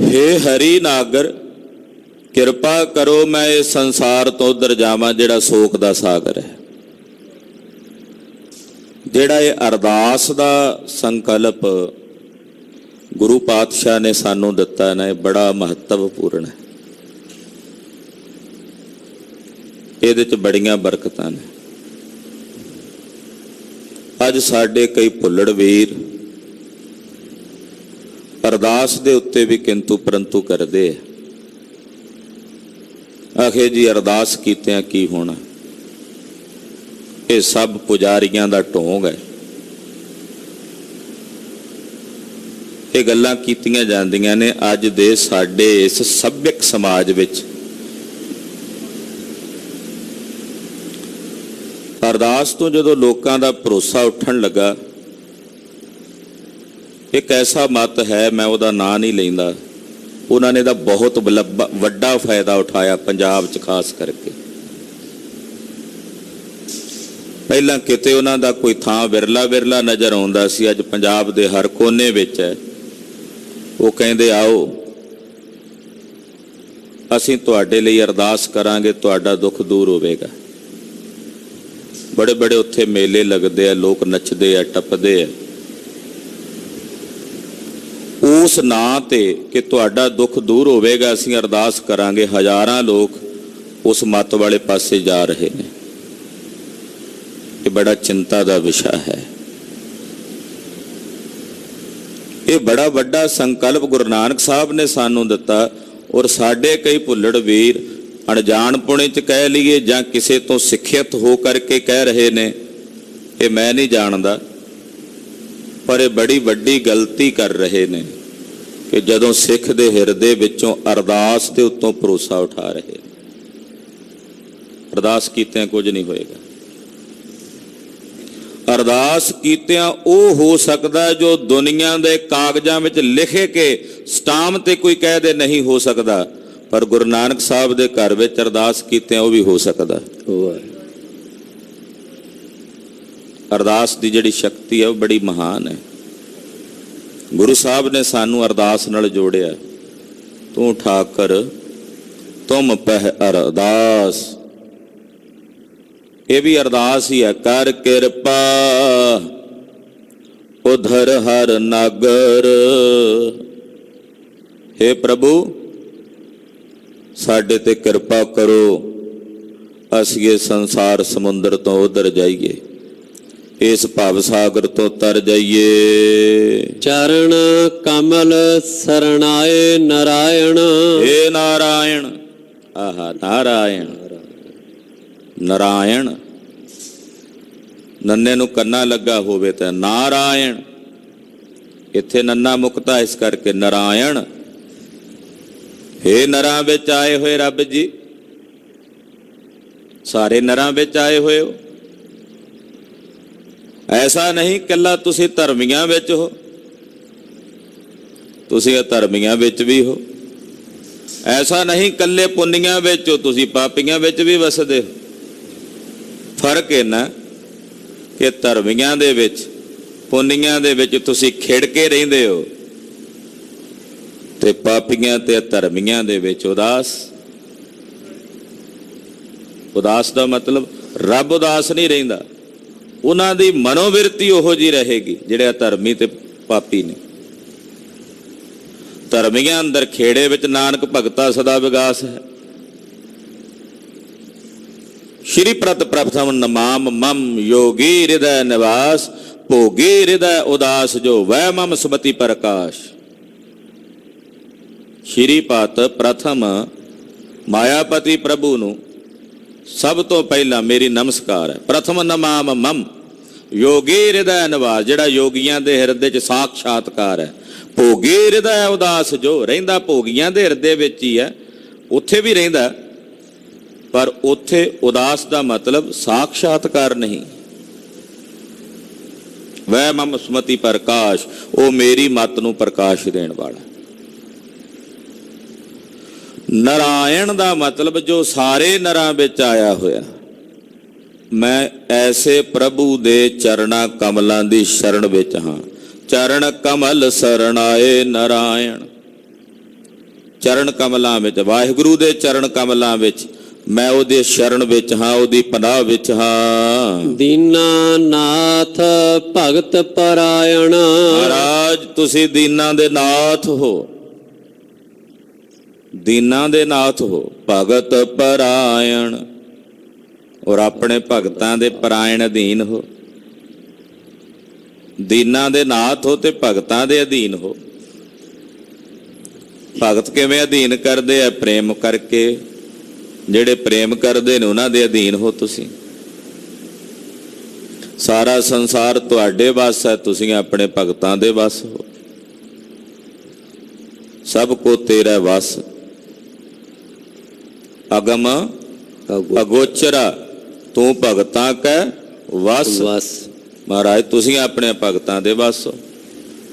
ਹੇ ਹਰੀ ਨਾਗਰ, ਕਿਰਪਾ ਕਰੋ ਮੈਂ ਇਸ ਸੰਸਾਰ ਤੋਂ ਉੱਧਰ ਜਾਵਾਂ ਜਿਹੜਾ ਸੋਕ ਦਾ ਸਾਗਰ ਹੈ। ਜਿਹੜਾ ਇਹ ਅਰਦਾਸ ਦਾ ਸੰਕਲਪ ਗੁਰੂ ਪਾਤਸ਼ਾਹ ਨੇ ਸਾਨੂੰ ਦਿੱਤਾ ਨਾ, ਇਹ ਬੜਾ ਮਹੱਤਵਪੂਰਨ ਹੈ। ਇਹਦੇ 'ਚ ਬੜੀਆਂ ਬਰਕਤਾਂ ਨੇ। ਅੱਜ ਸਾਡੇ ਕਈ ਭੁੱਲੜ ਵੀਰ ਅਰਦਾਸ ਦੇ ਉੱਤੇ ਵੀ ਕਿੰਤੂ ਪਰੰਤੂ ਕਰਦੇ ਆ। ਆਖੇ ਜੀ ਅਰਦਾਸ ਕੀਤਿਆਂ ਕੀ ਹੋਣਾ, ਇਹ ਸਭ ਪੁਜਾਰੀਆਂ ਦਾ ਢੋਂਗ ਹੈ। ਇਹ ਗੱਲਾਂ ਕੀਤੀਆਂ ਜਾਂਦੀਆਂ ਨੇ ਅੱਜ ਦੇ ਸਾਡੇ ਇਸ ਸੱਭਿਅਕ ਸਮਾਜ ਵਿੱਚ। ਅਰਦਾਸ ਤੋਂ ਜਦੋਂ ਲੋਕਾਂ ਦਾ ਭਰੋਸਾ ਉੱਠਣ ਲੱਗਾ, ਇੱਕ ਐਸਾ ਮਤ ਹੈ, ਮੈਂ ਉਹਦਾ ਨਾਂ ਨਹੀਂ ਲੈਂਦਾ, ਉਹਨਾਂ ਨੇ ਤਾਂ ਬਹੁਤ ਵੱਡਾ ਫਾਇਦਾ ਉਠਾਇਆ ਪੰਜਾਬ 'ਚ ਖਾਸ ਕਰਕੇ। ਪਹਿਲਾਂ ਕਿਤੇ ਉਹਨਾਂ ਦਾ ਕੋਈ ਥਾਂ ਵਿਰਲਾ ਨਜ਼ਰ ਆਉਂਦਾ ਸੀ, ਅੱਜ ਪੰਜਾਬ ਦੇ ਹਰ ਕੋਨੇ ਵਿੱਚ ਹੈ। ਉਹ ਕਹਿੰਦੇ ਆਓ ਅਸੀਂ ਤੁਹਾਡੇ ਲਈ ਅਰਦਾਸ ਕਰਾਂਗੇ, ਤੁਹਾਡਾ ਦੁੱਖ ਦੂਰ ਹੋਵੇਗਾ। ਬੜੇ ਬੜੇ ਉੱਥੇ ਮੇਲੇ ਲੱਗਦੇ ਆ, ਲੋਕ ਨੱਚਦੇ ਆ, ਟੱਪਦੇ ਆ, ਉਸ ਨਾਂ ਤੇ ਕਿ ਤੁਹਾਡਾ ਦੁੱਖ ਦੂਰ ਹੋਵੇਗਾ, ਅਸੀਂ ਅਰਦਾਸ ਕਰਾਂਗੇ। ਹਜ਼ਾਰਾਂ ਲੋਕ ਉਸ ਮੱਤ ਵਾਲੇ ਪਾਸੇ ਜਾ ਰਹੇ ਨੇ। ਇਹ ਬੜਾ ਚਿੰਤਾ ਦਾ ਵਿਸ਼ਾ ਹੈ। ਇਹ ਬੜਾ ਵੱਡਾ ਸੰਕਲਪ ਗੁਰੂ ਨਾਨਕ ਸਾਹਿਬ ਨੇ ਸਾਨੂੰ ਦਿੱਤਾ, ਔਰ ਸਾਡੇ ਕਈ ਭੁੱਲੜ ਵੀਰ ਅਣਜਾਣਪੁਣੇ 'ਚ ਕਹਿ ਲਈਏ ਜਾਂ ਕਿਸੇ ਤੋਂ ਸਿੱਖਿਅਤ ਹੋ ਕਰਕੇ ਕਹਿ ਰਹੇ ਨੇ, ਇਹ ਮੈਂ ਨਹੀਂ ਜਾਣਦਾ, ਪਰ ਇਹ ਬੜੀ ਵੱਡੀ ਗਲਤੀ ਕਰ ਰਹੇ ਨੇ ਕਿ ਜਦੋਂ ਸਿੱਖ ਦੇ ਹਿਰਦੇ ਵਿੱਚੋਂ ਅਰਦਾਸ ਦੇ ਉੱਤੋਂ ਭਰੋਸਾ ਉਠਾ ਰਹੇ ਨੇ। ਅਰਦਾਸ ਕੀਤਿਆਂ ਕੁਝ ਨਹੀਂ ਹੋਏਗਾ। ਅਰਦਾਸ ਕੀਤਿਆਂ ਉਹ ਹੋ ਸਕਦਾ ਜੋ ਦੁਨੀਆ ਦੇ ਕਾਗਜ਼ਾਂ ਵਿੱਚ ਲਿਖੇ ਕੇ ਸਟਾਮ ਤੇ ਕੋਈ ਕਹਿ ਦੇ ਨਹੀਂ ਹੋ ਸਕਦਾ, ਪਰ ਗੁਰੂ ਨਾਨਕ ਸਾਹਿਬ ਦੇ ਘਰ ਵਿੱਚ ਅਰਦਾਸ ਕੀਤਿਆਂ ਉਹ ਵੀ ਹੋ ਸਕਦਾ। ਅਰਦਾਸ ਦੀ ਜਿਹੜੀ ਸ਼ਕਤੀ ਹੈ ਉਹ ਬੜੀ ਮਹਾਨ ਹੈ। ਗੁਰੂ ਸਾਹਿਬ ਨੇ ਸਾਨੂੰ ਅਰਦਾਸ ਨਾਲ ਜੋੜਿਆ। ਤੂੰ ਠਾਕਰ ਤੁਮ ਪਹਿ ਅਰਦਾਸ, ਇਹ ਵੀ ਅਰਦਾਸ ਹੀ ਹੈ। ਕਰ ਕਿਰਪਾ ਉਧਰ ਹਰ ਨਾਗਰ, ਹੇ ਪ੍ਰਭੂ ਸਾਡੇ ਤੇ ਕਿਰਪਾ ਕਰੋ, ਅਸੀਂ ਇਹ ਸੰਸਾਰ ਸਮੁੰਦਰ ਤੋਂ ਉਧਰ ਜਾਈਏ, ਇਸ ਭਵ ਸਾਗਰ ਤੋਂ ਤਰ ਜਾਈਏ। ਚਰਨ ਕਮਲ ਸਰਣਾਏ ਨਾਰਾਇਣ, ਹੇ ਨਾਰਾਇਣ। ਆਹਾ ਨਾਰਾਇਣ, ਨਾਰਾਇਣ ਨੰਨੇ ਨੂੰ ਕੰਨਾ ਲੱਗਾ ਹੋਵੇ ਤਾਂ ਨਾਰਾਇਣ, ਇੱਥੇ ਨੰਨਾ ਮੁਕਤਾ ਇਸ ਕਰਕੇ ਨਾਰਾਇਣ। ਹੇ ਨਰਾਂ ਵਿੱਚ ਆਏ ਹੋਏ ਰੱਬ ਜੀ, ਸਾਰੇ ਨਰਾਂ ਵਿੱਚ ਆਏ ਹੋਏ ਹੋ। ਐਸਾ ਨਹੀਂ ਕੱਲਾ ਤੁਸੀਂ ਧਰਮੀਆਂ ਵਿੱਚ ਹੋ, ਤੁਸੀਂ ਅਧਰਮੀਆਂ ਵਿੱਚ ਵੀ ਹੋ। ਐਸਾ ਨਹੀਂ ਕੱਲੇ ਪੁੰਨੀਆਂ ਵਿੱਚ ਹੋ, ਤੁਸੀਂ ਪਾਪੀਆਂ ਵਿੱਚ ਵੀ ਵਸਦੇ ਹੋ। ਫਰਕ ਇਹਨਾਂ ਕਿ ਧਰਮੀਆਂ ਦੇ ਵਿੱਚ, ਪੁੰਨੀਆਂ ਦੇ ਵਿੱਚ ਤੁਸੀਂ ਖਿੜ ਕੇ ਰਹਿੰਦੇ ਹੋ, ਤੇ ਪਾਪੀਆਂ ਤੇ ਧਰਮੀਆਂ ਦੇ ਵਿੱਚ ਉਦਾਸ। ਉਦਾਸ ਦਾ ਮਤਲਬ ਰੱਬ ਉਦਾਸ ਨਹੀਂ ਰਹਿੰਦਾ, ਉਹਨਾਂ ਦੀ ਮਨੋਵਿਰਤੀ ਉਹੋ ਜਿਹੀ ਰਹੇਗੀ ਜਿਹੜੇ ਧਰਮੀ ਤੇ ਪਾਪੀ ਨੇ। ਧਰਮੀਆਂ ਅੰਦਰ ਖੇੜੇ ਵਿੱਚ ਨਾਨਕ ਭਗਤਾ ਸਦਾ ਵਿਗਾਸ ਹੈ। ਸ਼੍ਰੀ ਪ੍ਰਤ ਪ੍ਰਥਮ ਨਮਾਮ ਮਮ ਯੋਗੀ ਹਿਰਦੈ ਨਿਵਾਸ, ਭੋਗੀ ਹਿਰਦੈ ਉਦਾਸ ਜੋ ਵੈ ਮਮ ਸੁਮਤੀ ਪ੍ਰਕਾਸ਼। ਸ਼੍ਰੀ ਪਤ ਪ੍ਰਥਮ ਮਾਇਆਪਤੀ ਪ੍ਰਭੂ ਨੂੰ ਸਭ ਤੋਂ ਪਹਿਲਾਂ ਮੇਰੀ ਨਮਸਕਾਰ ਹੈ। ਪ੍ਰਥਮ ਨਮਾਮ ਮਮ ਯੋਗੀ ਹਿਰਦੈ ਨਿਵਾਸ, ਜਿਹੜਾ ਯੋਗੀਆਂ ਦੇ ਹਿਰਦੇ 'ਚ ਸਾਖਸ਼ਾਤਕਾਰ ਹੈ। ਭੋਗੀ ਹਿਰਦੈ ਉਦਾਸ ਜੋ, ਰਹਿੰਦਾ ਭੋਗੀਆਂ ਦੇ ਹਿਰਦੇ ਵਿੱਚ ਹੀ ਹੈ, ਉੱਥੇ ਵੀ ਰਹਿੰਦਾ, ਪਰ ਉੱਥੇ ਉਦਾਸ ਦਾ ਮਤਲਬ ਸਾਖਸ਼ਾਤਕਾਰ ਨਹੀਂ। ਵੈ ਮਮ ਸੁਮਤੀ ਪ੍ਰਕਾਸ਼, ਉਹ ਮੇਰੀ ਮੱਤ ਨੂੰ ਪ੍ਰਕਾਸ਼ ਦੇਣ ਵਾਲਾ। ਨਾਰਾਇਣ ਦਾ ਮਤਲਬ ਜੋ ਸਾਰੇ ਨਰਾਂ ਵਿੱਚ ਆਇਆ ਹੋਇਆ। ਮੈਂ ਐਸੇ ਪ੍ਰਭੂ ਦੇ ਚਰਨਾਂ ਕਮਲਾਂ ਦੀ ਸ਼ਰਨ ਵਿੱਚ ਹਾਂ। ਚਰਨ ਕਮਲ ਸਰਣਾਏ ਨਾਰਾਇਣ, ਚਰਨ ਕਮਲਾਂ ਵਿੱਚ, ਵਾਹਿਗੁਰੂ ਦੇ ਚਰਨ ਕਮਲਾਂ ਵਿੱਚ ਮੈਂ ਉਹਦੇ ਸ਼ਰਨ ਵਿੱਚ ਹਾਂ, ਉਹਦੀ ਪਨਾਹ ਵਿੱਚ ਹਾਂ। ਦੀਨਾਨਾਥ ਭਗਤ ਪਰਾਇਣ, ਮਹਾਰਾਜ ਤੁਸੀਂ ਦੀਨਾਂ ਦੇ ਨਾਥ ਹੋ, ਦੀਨਾਂ ਦੇ ਨਾਥ ਹੋ, ਭਗਤ ਪਰਾਇਣ, ਔਰ ਆਪਣੇ ਭਗਤਾਂ ਦੇ ਪਰਾਇਣ ਅਧੀਨ ਹੋ। ਦੀਨਾਂ ਦੇ ਨਾਥ ਹੋ ਤੇ ਭਗਤਾਂ ਦੇ ਅਧੀਨ ਹੋ। ਭਗਤ ਕਿਵੇਂ ਅਧੀਨ ਕਰਦੇ ਆ? ਪ੍ਰੇਮ ਕਰਕੇ। ਜਿਹੜੇ ਪ੍ਰੇਮ ਕਰਦੇ ਨੇ ਉਹਨਾਂ ਦੇ ਅਧੀਨ ਹੋ ਤੁਸੀਂ। ਸਾਰਾ ਸੰਸਾਰ ਤੁਹਾਡੇ ਵੱਸ ਹੈ, ਤੁਸੀਂ ਆਪਣੇ ਭਗਤਾਂ ਦੇ ਵੱਸ ਹੋ। ਸਭ ਕੋ ਤੇਰਾ ਵਸ, ਅਗਮ ਅਗੋਚਰਾ ਤੂੰ ਭਗਤਾਂ ਕੈ ਵਸ। ਮਹਾਰਾਜ ਤੁਸੀਂ ਆਪਣੇ ਭਗਤਾਂ ਦੇ ਵੱਸ ਹੋ।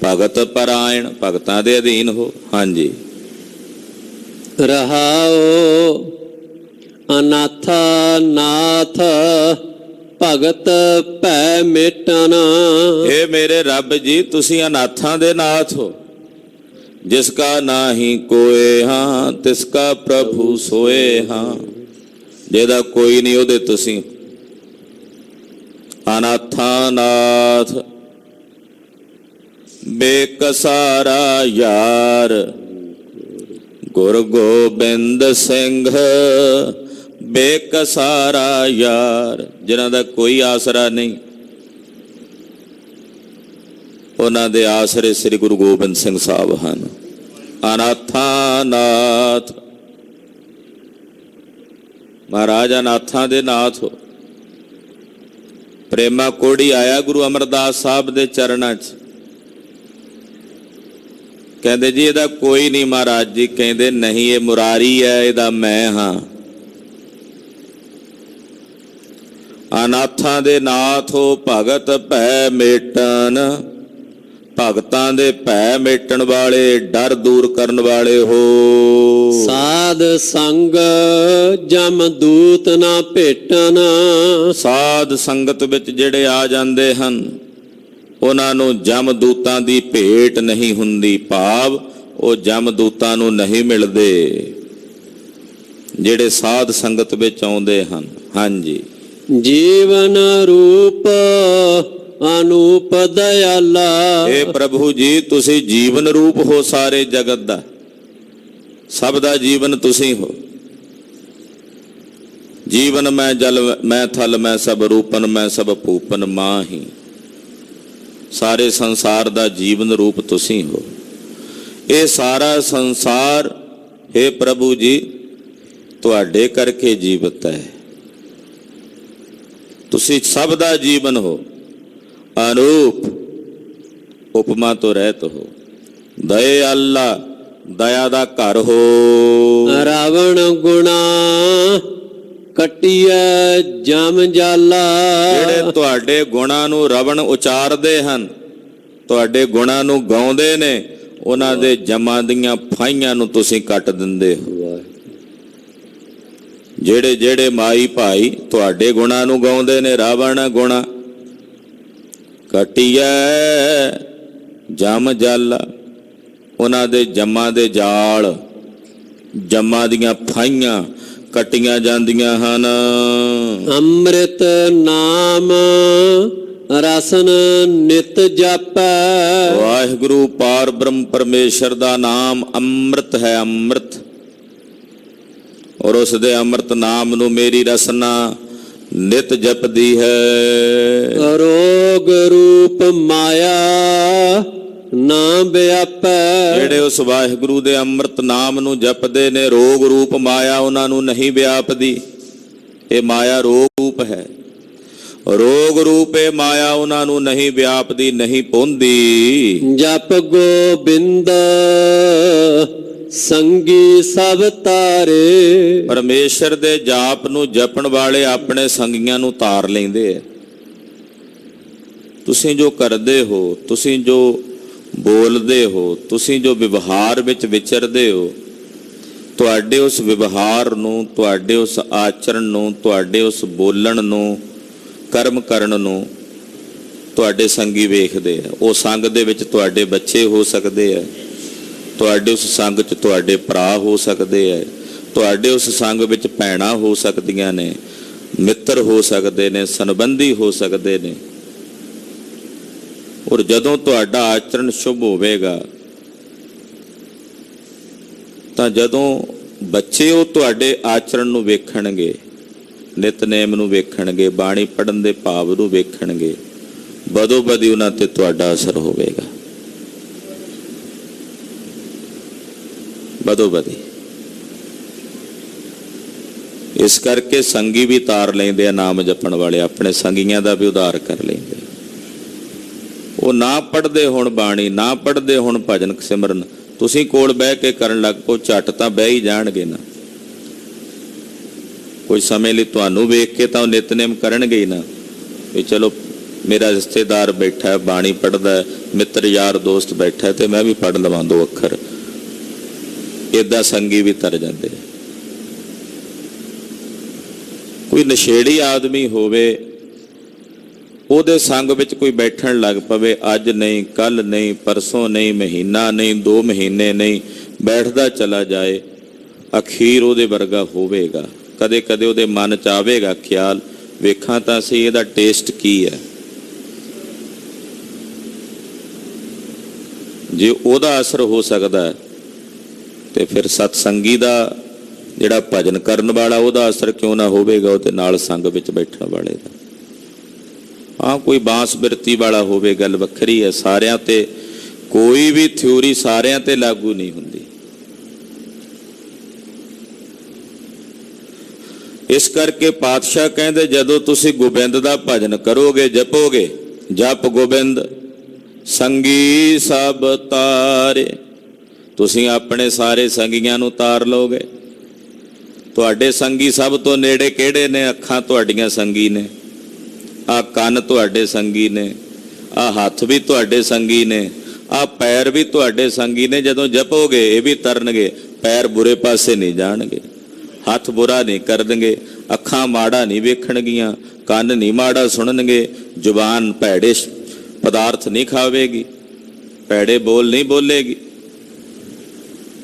ਭਗਤ ਪਰਾਇਣ, ਭਗਤਾਂ ਦੇ ਅਧੀਨ ਹੋ। ਹਾਂਜੀ। ਰਹਾਓ ਅਨਾਥਾ ਨਾਥ ਭਗਤ ਭੈ ਮਿਟਨ, ਇਹ ਮੇਰੇ ਰੱਬ ਜੀ ਤੁਸੀਂ ਅਨਾਥਾਂ ਦੇ ਨਾਥ ਹੋ। ਜਿਸ ਕਾ ਨਾਹੀ ਕੋਏ ਹਾਂ ਤਿਸ ਕਾ ਪ੍ਰਭੂ ਸੋਏ ਹਾਂ, ਜਿਹਦਾ ਕੋਈ ਨਹੀਂ ਉਹਦੇ ਤੁਸੀਂ। ਅਨਾਥਾਂ ਨਾਥ ਬੇਕਸਾਰਾ ਯਾਰ, ਗੁਰ ਗੋਬਿੰਦ ਸਿੰਘ ਬੇਕਸਾਰਾ ਯਾਰ, ਜਿਨ੍ਹਾਂ ਦਾ ਕੋਈ ਆਸਰਾ ਨਹੀਂ, ਉਹਨਾਂ ਦੇ ਆਸਰੇ ਸ੍ਰੀ ਗੁਰੂ ਗੋਬਿੰਦ ਸਿੰਘ ਸਾਹਿਬ ਹਨ। ਅਨਾਥਾਂ ਨਾਥ, ਮਹਾਰਾਜ ਅਨਾਥਾਂ ਦੇ ਨਾਥ ਹੋ। ਪ੍ਰੇਮਾ ਕੋੜੀ ਆਇਆ ਗੁਰੂ ਅਮਰਦਾਸ ਸਾਹਿਬ ਦੇ ਚਰਨਾਂ 'ਚ, ਕਹਿੰਦੇ ਜੀ ਇਹਦਾ ਕੋਈ ਨਹੀਂ ਮਹਾਰਾਜ ਜੀ। ਕਹਿੰਦੇ ਨਹੀਂ, ਇਹ ਮੁਰਾਰੀ ਹੈ, ਇਹਦਾ ਮੈਂ ਹਾਂ। ਅਨਾਥਾਂ ਦੇ ਨਾਥ ਹੋ, ਭਗਤ ਭੈ ਮੇਟਨ, ਭਗਤਾਂ ਦੇ ਭੈ ਮੇਟਣ ਵਾਲੇ, ਡਰ ਦੂਰ ਕਰਨ ਵਾਲੇ ਹੋ। ਸਾਧ ਸੰਗ ਜਮ ਦੂਤ ਨਾ ਭੇਟਨ, ਸਾਧ ਸੰਗਤ ਵਿੱਚ ਜਿਹੜੇ ਆ ਜਾਂਦੇ ਹਨ ਉਹਨਾਂ ਨੂੰ ਜਮ ਦੂਤਾਂ ਦੀ ਭੇਟ ਨਹੀਂ ਹੁੰਦੀ, ਭਾਵ ਉਹ ਜਮ ਦੂਤਾਂ ਨੂੰ ਨਹੀਂ ਮਿਲਦੇ ਜਿਹੜੇ ਸਾਧ ਸੰਗਤ ਵਿੱਚ ਆਉਂਦੇ ਹਨ। ਹਾਂਜੀ। ਜੀਵਨ ਰੂਪ ਅਨੂਪ ਦਇਆਲਾ, ਇਹ ਪ੍ਰਭੂ ਜੀ ਤੁਸੀਂ ਜੀਵਨ ਰੂਪ ਹੋ ਸਾਰੇ ਜਗਤ ਦਾ, ਸਭ ਦਾ ਜੀਵਨ ਤੁਸੀਂ ਹੋ। ਜੀਵਨ ਮੈਂ ਜਲ ਮੈਂ ਥਲ ਮੈਂ ਸਭ ਰੂਪਨ ਮੈਂ ਸਭ ਭੂਪਨ ਮਾਹੀ, ਸਾਰੇ ਸੰਸਾਰ ਦਾ ਜੀਵਨ ਰੂਪ ਤੁਸੀਂ ਹੋ। ਇਹ ਸਾਰਾ ਸੰਸਾਰ हे ਪ੍ਰਭੂ ਜੀ ਤੁਹਾਡੇ ਕਰਕੇ ਜੀਵਤ ਹੈ। ਤੁਸੀਂ ਸਭ ਦਾ ਜੀਵਨ ਹੋ। ਅਨੂਪ, ਉਪਮਾ ਤੋਂ ਰਹਿਤ ਹੋ। ਦਇਆ ਅੱਲਾ, ਦਇਆ ਦਾ ਘਰ ਹੋ। ਰਾਵਣ ਗੁਣਾ ਕਟਿਐ ਜਮ ਜਾਲਾ, ਜਿਹੜੇ ਤੁਹਾਡੇ ਗੁਣਾਂ ਨੂੰ ਰਵਣ ਉਚਾਰਦੇ ਹਨ, ਤੁਹਾਡੇ ਗੁਣਾਂ ਨੂੰ ਗਾਉਂਦੇ ਨੇ, ਉਹਨਾਂ ਦੇ ਜਮਾਂ ਦੀਆਂ ਫਾਹੀਆਂ ਨੂੰ ਤੁਸੀਂ ਕੱਟ ਦਿੰਦੇ ਹੋ। ਜਿਹੜੇ ਜਿਹੜੇ ਮਾਈ ਭਾਈ ਤੁਹਾਡੇ ਗੁਣਾਂ ਨੂੰ ਗਾਉਂਦੇ ਨੇ, ਰਾਵਣ ਗੁਣਾ ਕਟਿਐ ਜਮ ਜਾਲਾ, ਉਹਨਾਂ ਦੇ ਜੰਮਾਂ ਦੇ ਜਾਲ, ਜੰਮਾਂ ਦੀਆਂ ਫਾਹੀਆਂ ਕੱਟੀਆਂ ਜਾਂਦੀਆਂ ਹਨ। ਅੰਮ੍ਰਿਤ ਨਾਮ ਰਸਨ ਨਿਤ ਜਾਪੈ। ਵਾਹਿਗੁਰੂ ਪਾਰ ਬ੍ਰਹਮ ਪਰਮੇਸ਼ਰ ਦਾ ਨਾਮ ਅੰਮ੍ਰਿਤ ਹੈ, ਅੰਮ੍ਰਿਤ। ਔਰ ਉਸ ਦੇ ਅੰਮ੍ਰਿਤ ਨਾਮ ਨੂੰ ਮੇਰੀ ਰਸਨਾ ਨਿਤ ਜਪਦੀ ਹੈ। ਰੋਗ ਰੂਪ ਮਾਇਆ ਨਾ ਵਿਆਪੈ। ਜਿਹੜੇ ਉਸ ਵਾਹਿਗੁਰੂ ਦੇ ਅੰਮ੍ਰਿਤ ਨਾਮ ਨੂੰ ਜਪਦੇ ਨੇ, ਰੋਗ ਰੂਪ ਮਾਇਆ ਉਹਨਾਂ ਨੂੰ ਨਹੀਂ ਵਿਆਪਦੀ। ਇਹ ਮਾਇਆ ਰੋਗ ਰੂਪ ਹੈ, ਰੋਗ ਰੂਪ ਇਹ ਮਾਇਆ ਉਹਨਾਂ ਨੂੰ ਨਹੀਂ ਵਿਆਪਦੀ, ਨਹੀਂ ਪਹੁੰਚਦੀ। ਜਪ ਗੋਬਿੰਦ ਸੰਗੀ ਸਭ ਤਾਰੇ। ਪਰਮੇਸ਼ਰ ਦੇ ਜਾਪ ਨੂੰ ਜਪਣ ਵਾਲੇ ਆਪਣੇ ਸੰਗੀਆਂ ਨੂੰ ਤਾਰ ਲੈਂਦੇ ਆ। ਤੁਸੀਂ ਜੋ ਕਰਦੇ ਹੋ, ਤੁਸੀਂ ਜੋ ਬੋਲਦੇ ਹੋ, ਤੁਸੀਂ ਜੋ ਵਿਵਹਾਰ ਵਿੱਚ ਵਿਚਰਦੇ ਹੋ, ਤੁਹਾਡੇ ਉਸ ਵਿਵਹਾਰ ਨੂੰ, ਤੁਹਾਡੇ ਉਸ ਆਚਰਣ ਨੂੰ, ਤੁਹਾਡੇ ਉਸ ਬੋਲਣ ਨੂੰ, ਕਰਮ ਕਰਨ ਨੂੰ ਤੁਹਾਡੇ ਸੰਗੀ ਵੇਖਦੇ ਆ। ਉਹ ਸੰਗ ਦੇ ਵਿੱਚ ਤੁਹਾਡੇ ਬੱਚੇ ਹੋ ਸਕਦੇ ਆ, ਤੁਹਾਡੇ ਉਸ ਸੰਗ 'ਚ ਤੁਹਾਡੇ ਭਰਾ ਹੋ ਸਕਦੇ ਆ, ਤੁਹਾਡੇ ਉਸ ਸੰਗ ਵਿੱਚ ਭੈਣਾਂ ਹੋ ਸਕਦੀਆਂ ਨੇ, ਮਿੱਤਰ ਹੋ ਸਕਦੇ ਨੇ, ਸੰਬੰਧੀ ਹੋ ਸਕਦੇ ਨੇ। ਔਰ ਜਦੋਂ ਤੁਹਾਡਾ ਆਚਰਣ ਸ਼ੁਭ ਹੋਵੇਗਾ ਤਾਂ ਜਦੋਂ ਬੱਚੇ ਉਹ ਤੁਹਾਡੇ ਆਚਰਣ ਨੂੰ ਵੇਖਣਗੇ, ਨਿਤਨੇਮ ਨੂੰ ਵੇਖਣਗੇ, ਬਾਣੀ ਪੜ੍ਹਨ ਦੇ ਭਾਵ ਨੂੰ ਵੇਖਣਗੇ, ਬਦੋ ਬਦੀ ਉਹਨਾਂ ਤੇ ਤੁਹਾਡਾ ਅਸਰ ਹੋਵੇਗਾ, ਬਦੋ ਬਦੀ। ਇਸ ਕਰਕੇ ਸੰਗੀ ਵੀ ਤਾਰ ਲੈਂਦੇ ਆ, ਨਾਮ ਜਪਣ ਵਾਲੇ ਆਪਣੇ ਸੰਗੀਆਂ ਦਾ ਵੀ ਉਧਾਰ ਕਰ ਲੈਂਦੇ। ਉਹ ਨਾ ਪੜ੍ਹਦੇ ਹੁਣ ਬਾਣੀ, ਨਾ ਪੜ੍ਹਦੇ ਹੁਣ ਭਜਨ ਸਿਮਰਨ, ਤੁਸੀਂ ਕੋਲ ਬਹਿ ਕੇ ਕਰਨ ਲੱਗ ਪਓ, ਝੱਟ ਤਾਂ ਬਹਿ ਹੀ ਜਾਣਗੇ ਨਾ। ਕੋਈ ਸਮੇਂ ਲਈ ਤੁਹਾਨੂੰ ਵੇਖ ਕੇ ਤਾਂ ਉਹ ਨਿਤਨੇਮ ਕਰਨਗੇ ਹੀ ਨਾ, ਵੀ ਚਲੋ ਮੇਰਾ ਰਿਸ਼ਤੇਦਾਰ ਬੈਠਾ ਹੈ, ਬਾਣੀ ਪੜ੍ਹਦਾ, ਮਿੱਤਰ ਯਾਰ ਦੋਸਤ ਬੈਠਾ ਤੇ ਮੈਂ ਵੀ ਪੜ੍ਹ ਲਵਾਂ ਦੋ ਅੱਖਰ। ਏਦਾਂ ਸੰਗੀ ਵੀ ਤਰ ਜਾਂਦੇ। ਕੋਈ ਨਸ਼ੇੜੀ ਆਦਮੀ ਹੋਵੇ, ਉਹਦੇ ਸੰਗ ਵਿੱਚ ਕੋਈ ਬੈਠਣ ਲੱਗ ਪਵੇ, ਅੱਜ ਨਹੀਂ, ਕੱਲ ਨਹੀਂ, ਪਰਸੋਂ ਨਹੀਂ, ਮਹੀਨਾ ਨਹੀਂ, 2 ਮਹੀਨੇ ਨਹੀਂ, ਬੈਠਦਾ ਚਲਾ ਜਾਏ, ਅਖੀਰ ਉਹਦੇ ਵਰਗਾ ਹੋਵੇਗਾ। ਕਦੇ ਕਦੇ ਉਹਦੇ ਮਨ 'ਚ ਆਵੇਗਾ ਖਿਆਲ, ਵੇਖਾਂ ਤਾਂ ਸਹੀ ਇਹਦਾ ਟੇਸਟ ਕੀ ਹੈ। ਜੇ ਉਹਦਾ ਅਸਰ ਹੋ ਸਕਦਾ ਤੇ ਫਿਰ ਸਤਸੰਗੀ ਦਾ ਜਿਹੜਾ ਭਜਨ ਕਰਨ ਵਾਲਾ, ਉਹਦਾ ਅਸਰ ਕਿਉਂ ਨਾ ਹੋਵੇਗਾ ਉਹਦੇ ਨਾਲ ਸੰਗ ਵਿੱਚ ਬੈਠਣ ਵਾਲੇ ਦਾ। ਹਾਂ, ਕੋਈ ਬਾਂਸ ਬਿਰਤੀ ਵਾਲਾ ਹੋਵੇ, ਗੱਲ ਵੱਖਰੀ ਹੈ। ਸਾਰਿਆਂ ਤੇ ਕੋਈ ਵੀ ਥਿਊਰੀ ਸਾਰਿਆਂ ਤੇ ਲਾਗੂ ਨਹੀਂ ਹੁੰਦੀ। ਇਸ ਕਰਕੇ ਪਾਤਸ਼ਾਹ ਕਹਿੰਦੇ, ਜਦੋਂ ਤੁਸੀਂ ਗੋਬਿੰਦ ਦਾ ਭਜਨ ਕਰੋਗੇ, ਜਪੋਗੇ, ਜਪ ਗੋਬਿੰਦ ਸੰਗੀ ਸਭ ਤਾਰੇ, ਤੁਸੀਂ ਆਪਣੇ ਸਾਰੇ ਸੰਗੀਆਂ ਨੂੰ ਤਾਰ ਲਓਗੇ। ਤੁਹਾਡੇ ਸੰਗੀ ਸਭ ਤੋਂ ਨੇੜੇ ਕਿਹੜੇ ਨੇ? ਅੱਖਾਂ ਤੁਹਾਡੀਆਂ ਸੰਗੀ ਨੇ, ਆਹ ਕੰਨ ਤੁਹਾਡੇ ਸੰਗੀ ਨੇ, ਆਹ ਹੱਥ ਵੀ ਤੁਹਾਡੇ ਸੰਗੀ ਨੇ, ਆਹ ਪੈਰ ਵੀ ਤੁਹਾਡੇ ਸੰਗੀ ਨੇ। ਜਦੋਂ ਜਪੋਗੇ ਇਹ ਵੀ ਤਰਨਗੇ, ਪੈਰ ਬੁਰੇ ਪਾਸੇ ਨਹੀਂ ਜਾਣਗੇ, ਹੱਥ ਬੁਰਾ ਨਹੀਂ ਕਰਨਗੇ, ਅੱਖਾਂ ਮਾੜਾ ਨਹੀਂ ਵੇਖਣਗੀਆਂ, ਕੰਨ ਨਹੀਂ ਮਾੜਾ ਸੁਣਨਗੇ, ਜ਼ੁਬਾਨ ਭੈੜੇ ਪਦਾਰਥ ਨਹੀਂ ਖਾਵੇਗੀ, ਭੈੜੇ ਬੋਲ ਨਹੀਂ ਬੋਲੇਗੀ।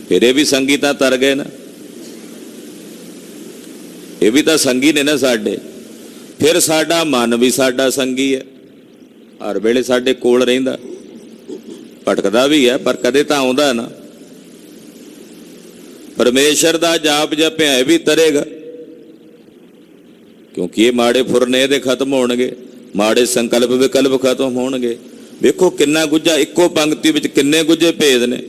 ਫਿਰ ਇਹ ਵੀ ਸੰਗੀ ਤਾਂ ਤਰ ਗਏ ਨਾ, ਇਹ ਵੀ ਤਾਂ ਸੰਗੀ ਨੇ ਨਾ ਸਾਡੇ। ਫਿਰ ਸਾਡਾ ਮਨ ਵੀ ਸਾਡਾ ਸੰਗੀ ਹੈ, ਹਰ ਵੇਲੇ ਸਾਡੇ ਕੋਲ ਰਹਿੰਦਾ, ਭਟਕਦਾ ਵੀ ਹੈ ਪਰ ਕਦੇ ਤਾਂ ਆਉਂਦਾ ਨਾ। ਪਰਮੇਸ਼ਰ ਦਾ ਜਾਪ ਜਪਿਆ ਇਹ ਵੀ ਤਰੇਗਾ, ਕਿਉਂਕਿ ਇਹ ਮਾੜੇ ਫੁਰਨੇ ਇਹਦੇ ਖਤਮ ਹੋਣਗੇ, ਮਾੜੇ ਸੰਕਲਪ ਵਿਕਲਪ ਖਤਮ ਹੋਣਗੇ। ਵੇਖੋ ਕਿੰਨਾ ਗੁੱਝਾ, ਇੱਕੋ ਪੰਕਤੀ ਵਿੱਚ ਕਿੰਨੇ ਗੁੱਝੇ ਭੇਦ ਨੇ।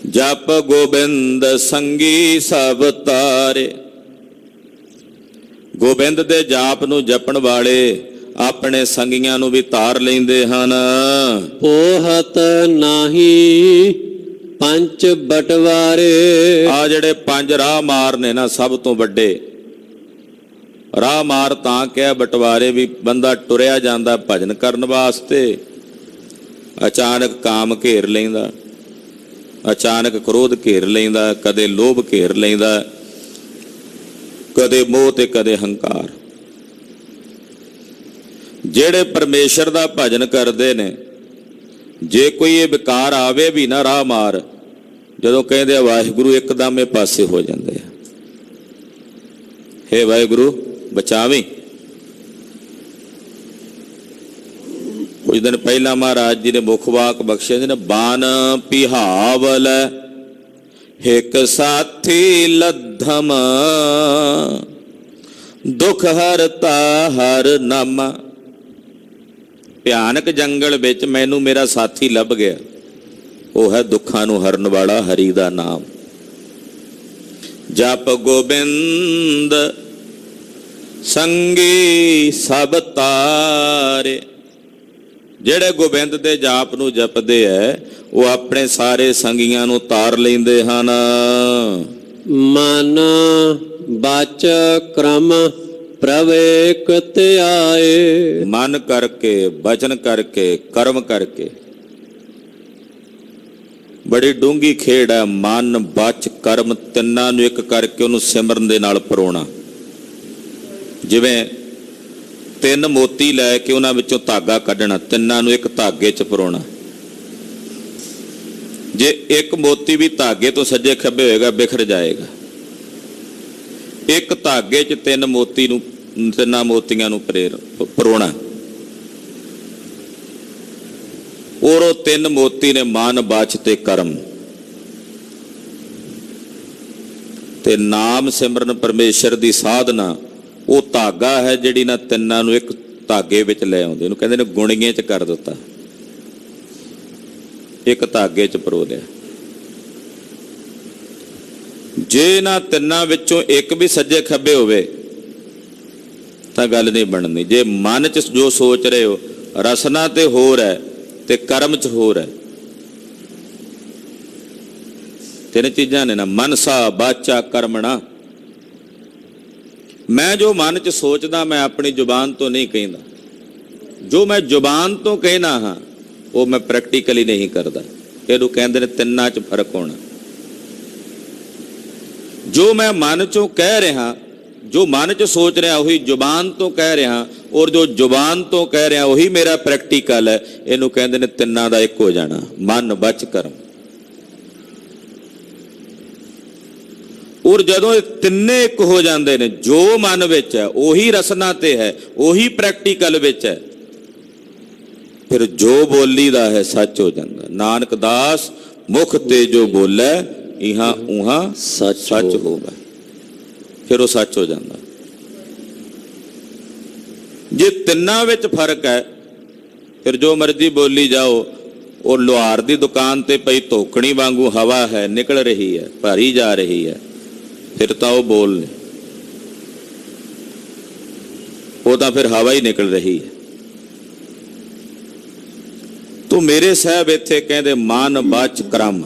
ਜਪ ਗੋਬਿੰਦ ਸੰਗੀ ਸਭ ਤਾਰੇ, ਗੋਬਿੰਦ ਦੇ ਜਾਪ ਨੂੰ ਜਪਣ ਵਾਲੇ ਆਪਣੇ ਸੰਗੀਆਂ ਨੂੰ ਵੀ ਤਾਰ ਲੈਂਦੇ ਹਨ। ਪੋਹਤ ਨਾਹੀ ਪੰਜ ਬਟਵਾਰੇ, ਆ ਜਿਹੜੇ 5 ਰਾਹ ਮਾਰ ਨੇ ਨਾ, ਸਭ ਤੋਂ ਵੱਡੇ ਰਾਹ ਮਾਰ ਤਾਂ ਕਿਹਾ ਬਟਵਾਰੇ ਵੀ ਬੰਦਾ ਟੁਰਿਆ ਜਾਂਦਾ ਭਜਨ ਕਰਨ ਵਾਸਤੇ, ਅਚਾਨਕ ਕਾਮ ਘੇਰ ਲੈਂਦਾ, ਅਚਾਨਕ ਕ੍ਰੋਧ ਘੇਰ ਲੈਂਦਾ, ਕਦੇ ਲੋਭ ਘੇਰ ਲੈਂਦਾ, ਕਦੇ ਮੋਹ ਤੇ ਕਦੇ ਹੰਕਾਰ। ਜਿਹੜੇ ਪਰਮੇਸ਼ਰ ਦਾ ਭਜਨ ਕਰਦੇ ਨੇ ਜੇ ਕੋਈ ਇਹ ਵਿਕਾਰ ਆਵੇ ਵੀ ਨਾ ਰਾਹ ਮਾਰ, ਜਦੋਂ ਕਹਿੰਦੇ ਆ ਵਾਹਿਗੁਰੂ ਇੱਕਦਮ ਇਹ ਪਾਸੇ ਹੋ ਜਾਂਦੇ ਆ। ਹੇ ਵਾਹਿਗੁਰੂ ਬਚਾਵੀਂ। ਕੁਝ ਦਿਨ ਪਹਿਲਾਂ ਮਹਾਰਾਜ ਜੀ ਨੇ ਮੁੱਖ ਵਾਕ ਬਖਸ਼ਿਆ ਸੀ ਨਾ, ਬਾਨ ਪਿਹਾਵਲ ਹਿਕ ਸਾਥੀ ਲੱਧਮ, ਦੁਖ ਹਰਤਾ ਹਰ ਨਾਮਾ। ਭਿਆਨਕ ਜੰਗਲ ਵਿੱਚ ਮੈਨੂੰ ਮੇਰਾ ਸਾਥੀ ਲੱਭ ਗਿਆ, ਉਹ ਹੈ ਦੁੱਖਾਂ ਨੂੰ ਹਰਨ ਵਾਲਾ ਹਰੀ ਦਾ ਨਾਮ। ਜਪ ਗੋਬਿੰਦ ਸੰਗੀ ਸਭ ਤਾਰੇ। ਜਿਹੜੇ ਗੋਬਿੰਦ ਦੇ ਜਾਪ ਨੂੰ ਜਪਦੇ ਐ ਉਹ ਆਪਣੇ ਸਾਰੇ ਸੰਗੀਆਂ ਨੂੰ ਤਾਰ ਲੈਂਦੇ ਹਨ। ਮਨ ਬਾਚ ਕਰਮ ਪ੍ਰਭ ਏਕ ਧਿਆਏ। ਮਨ ਕਰਕੇ, ਬਚਨ ਕਰਕੇ, ਕਰਮ ਕਰਕੇ। ਬੜੀ ਡੂੰਘੀ ਖੇਡ ਹੈ ਮਨ, ਬਚ, ਕਰਮ ਤਿੰਨਾਂ ਨੂੰ ਇੱਕ ਕਰਕੇ ਉਹਨੂੰ ਸਿਮਰਨ ਦੇ ਨਾਲ ਪਰੋਣਾ। ਜਿਵੇਂ ਤਿੰਨ ਮੋਤੀ ਲੈ ਕੇ ਉਹਨਾਂ ਵਿੱਚੋਂ ਧਾਗਾ ਕੱਢਣਾ, ਤਿੰਨਾਂ ਨੂੰ ਇੱਕ ਧਾਗੇ 'ਚ ਪਰੋਣਾ। ਜੇ ਇੱਕ ਮੋਤੀ ਵੀ ਧਾਗੇ ਤੋਂ ਸੱਜੇ ਖੱਬੇ ਹੋਏਗਾ ਬਿਖਰ ਜਾਏਗਾ। ਇੱਕ ਧਾਗੇ 'ਚ ਤਿੰਨ ਮੋਤੀ ਨੂੰ, ਤਿੰਨਾਂ ਮੋਤੀਆਂ ਨੂੰ ਪਰੋਣਾ। ਔਰ ਉਹ ਤਿੰਨ ਮੋਤੀ ਨੇ ਮਨ, ਬਾਚ ਤੇ ਕਰਮ। ਤੇ ਨਾਮ ਸਿਮਰਨ ਪਰਮੇਸ਼ਰ ਦੀ ਸਾਧਨਾ ਉਹ ਧਾਗਾ ਹੈ ਜਿਹੜੀ ਨਾ ਤਿੰਨਾਂ ਨੂੰ ਇੱਕ ਧਾਗੇ ਵਿੱਚ ਲੈ ਆਉਂਦੇ। ਉਹਨੂੰ ਕਹਿੰਦੇ ਨੇ ਗੁਣੀਏ 'ਚ ਕਰ ਦਿੱਤਾ, ਇੱਕ ਧਾਗੇ 'ਚ ਪਰੋ ਲਿਆ। ਜੇ ਨਾ ਤਿੰਨਾਂ ਵਿੱਚੋਂ ਇੱਕ ਵੀ ਸੱਜੇ ਖੱਬੇ ਹੋਵੇ ਤਾਂ ਗੱਲ ਨਹੀਂ ਬਣਨੀ। ਜੇ ਮਨ 'ਚ ਜੋ ਸੋਚ ਰਹੇ ਹੋ, ਰਸਨਾ ਤੇ ਹੋਰ ਹੈ ਤੇ ਕਰਮ 'ਚ ਹੋਰ ਹੈ। ਤਿੰਨ ਚੀਜ਼ਾਂ ਨੇ ਨਾ, ਮਨਸਾ ਬਾਚਾ ਕਰਮਣਾ। ਮੈਂ ਜੋ ਮਨ 'ਚ ਸੋਚਦਾ ਮੈਂ ਆਪਣੀ ਜ਼ੁਬਾਨ ਤੋਂ ਨਹੀਂ ਕਹਿੰਦਾ, ਜੋ ਮੈਂ ਜ਼ੁਬਾਨ ਤੋਂ ਕਹਿਣਾ ਹਾਂ ਉਹ ਮੈਂ ਪ੍ਰੈਕਟੀਕਲੀ ਨਹੀਂ ਕਰਦਾ। ਇਹਨੂੰ ਕਹਿੰਦੇ ਨੇ ਤਿੰਨਾਂ 'ਚ ਫਰਕ ਹੋਣਾ। ਜੋ ਮੈਂ ਮਨ 'ਚੋਂ ਕਹਿ ਰਿਹਾ, ਜੋ ਮਨ 'ਚ ਸੋਚ ਰਿਹਾ ਉਹੀ ਜ਼ੁਬਾਨ ਤੋਂ ਕਹਿ ਰਿਹਾ, ਔਰ ਜੋ ਜ਼ੁਬਾਨ ਤੋਂ ਕਹਿ ਰਿਹਾ ਉਹੀ ਮੇਰਾ ਪ੍ਰੈਕਟੀਕਲ ਹੈ। ਇਹਨੂੰ ਕਹਿੰਦੇ ਨੇ ਤਿੰਨਾਂ ਦਾ ਇੱਕ ਹੋ ਜਾਣਾ, ਮਨ, ਬਚ, ਕਰਮ। ਔਰ ਜਦੋਂ ਇਹ ਤਿੰਨੇ ਇੱਕ ਹੋ ਜਾਂਦੇ ਨੇ, ਜੋ ਮਨ ਵਿੱਚ ਹੈ ਉਹੀ ਰਸਨਾ ਤੇ ਹੈ, ਉਹੀ ਪ੍ਰੈਕਟੀਕਲ ਵਿੱਚ ਹੈ, ਫਿਰ ਜੋ ਬੋਲੀ ਦਾ ਹੈ ਸੱਚ ਹੋ ਜਾਂਦਾ। ਨਾਨਕ ਦਾਸ ਮੁਖ ਤੇ ਜੋ ਬੋਲੇ ਇਹਾਂ ਉਹਾਂ ਸੱਚ ਹੋਵੇ, ਫਿਰ ਉਹ ਸੱਚ ਹੋ ਜਾਂਦਾ। ਜੇ ਤਿੰਨਾਂ ਵਿੱਚ ਫਰਕ ਹੈ ਫਿਰ ਜੋ ਮਰਜ਼ੀ ਬੋਲੀ ਜਾਓ, ਉਹ ਲੁਹਾਰ ਦੀ ਦੁਕਾਨ ਤੇ ਪਈ ਧੋਕਣੀ ਵਾਂਗੂ ਹਵਾ ਹੈ, ਨਿਕਲ ਰਹੀ ਹੈ, ਭਰੀ ਜਾ ਰਹੀ ਹੈ, ਫਿਰ ਤਾਂ ਉਹ ਬੋਲ ਨਹੀਂ, ਉਹ ਤਾਂ ਫਿਰ ਹਵਾ ਹੀ ਨਿਕਲ ਰਹੀ ਹੈ। ਤੂੰ ਮੇਰੇ ਸਾਹਿਬ ਇੱਥੇ ਕਹਿੰਦੇ ਮਨ, ਬਾਚ, ਕਰਮ।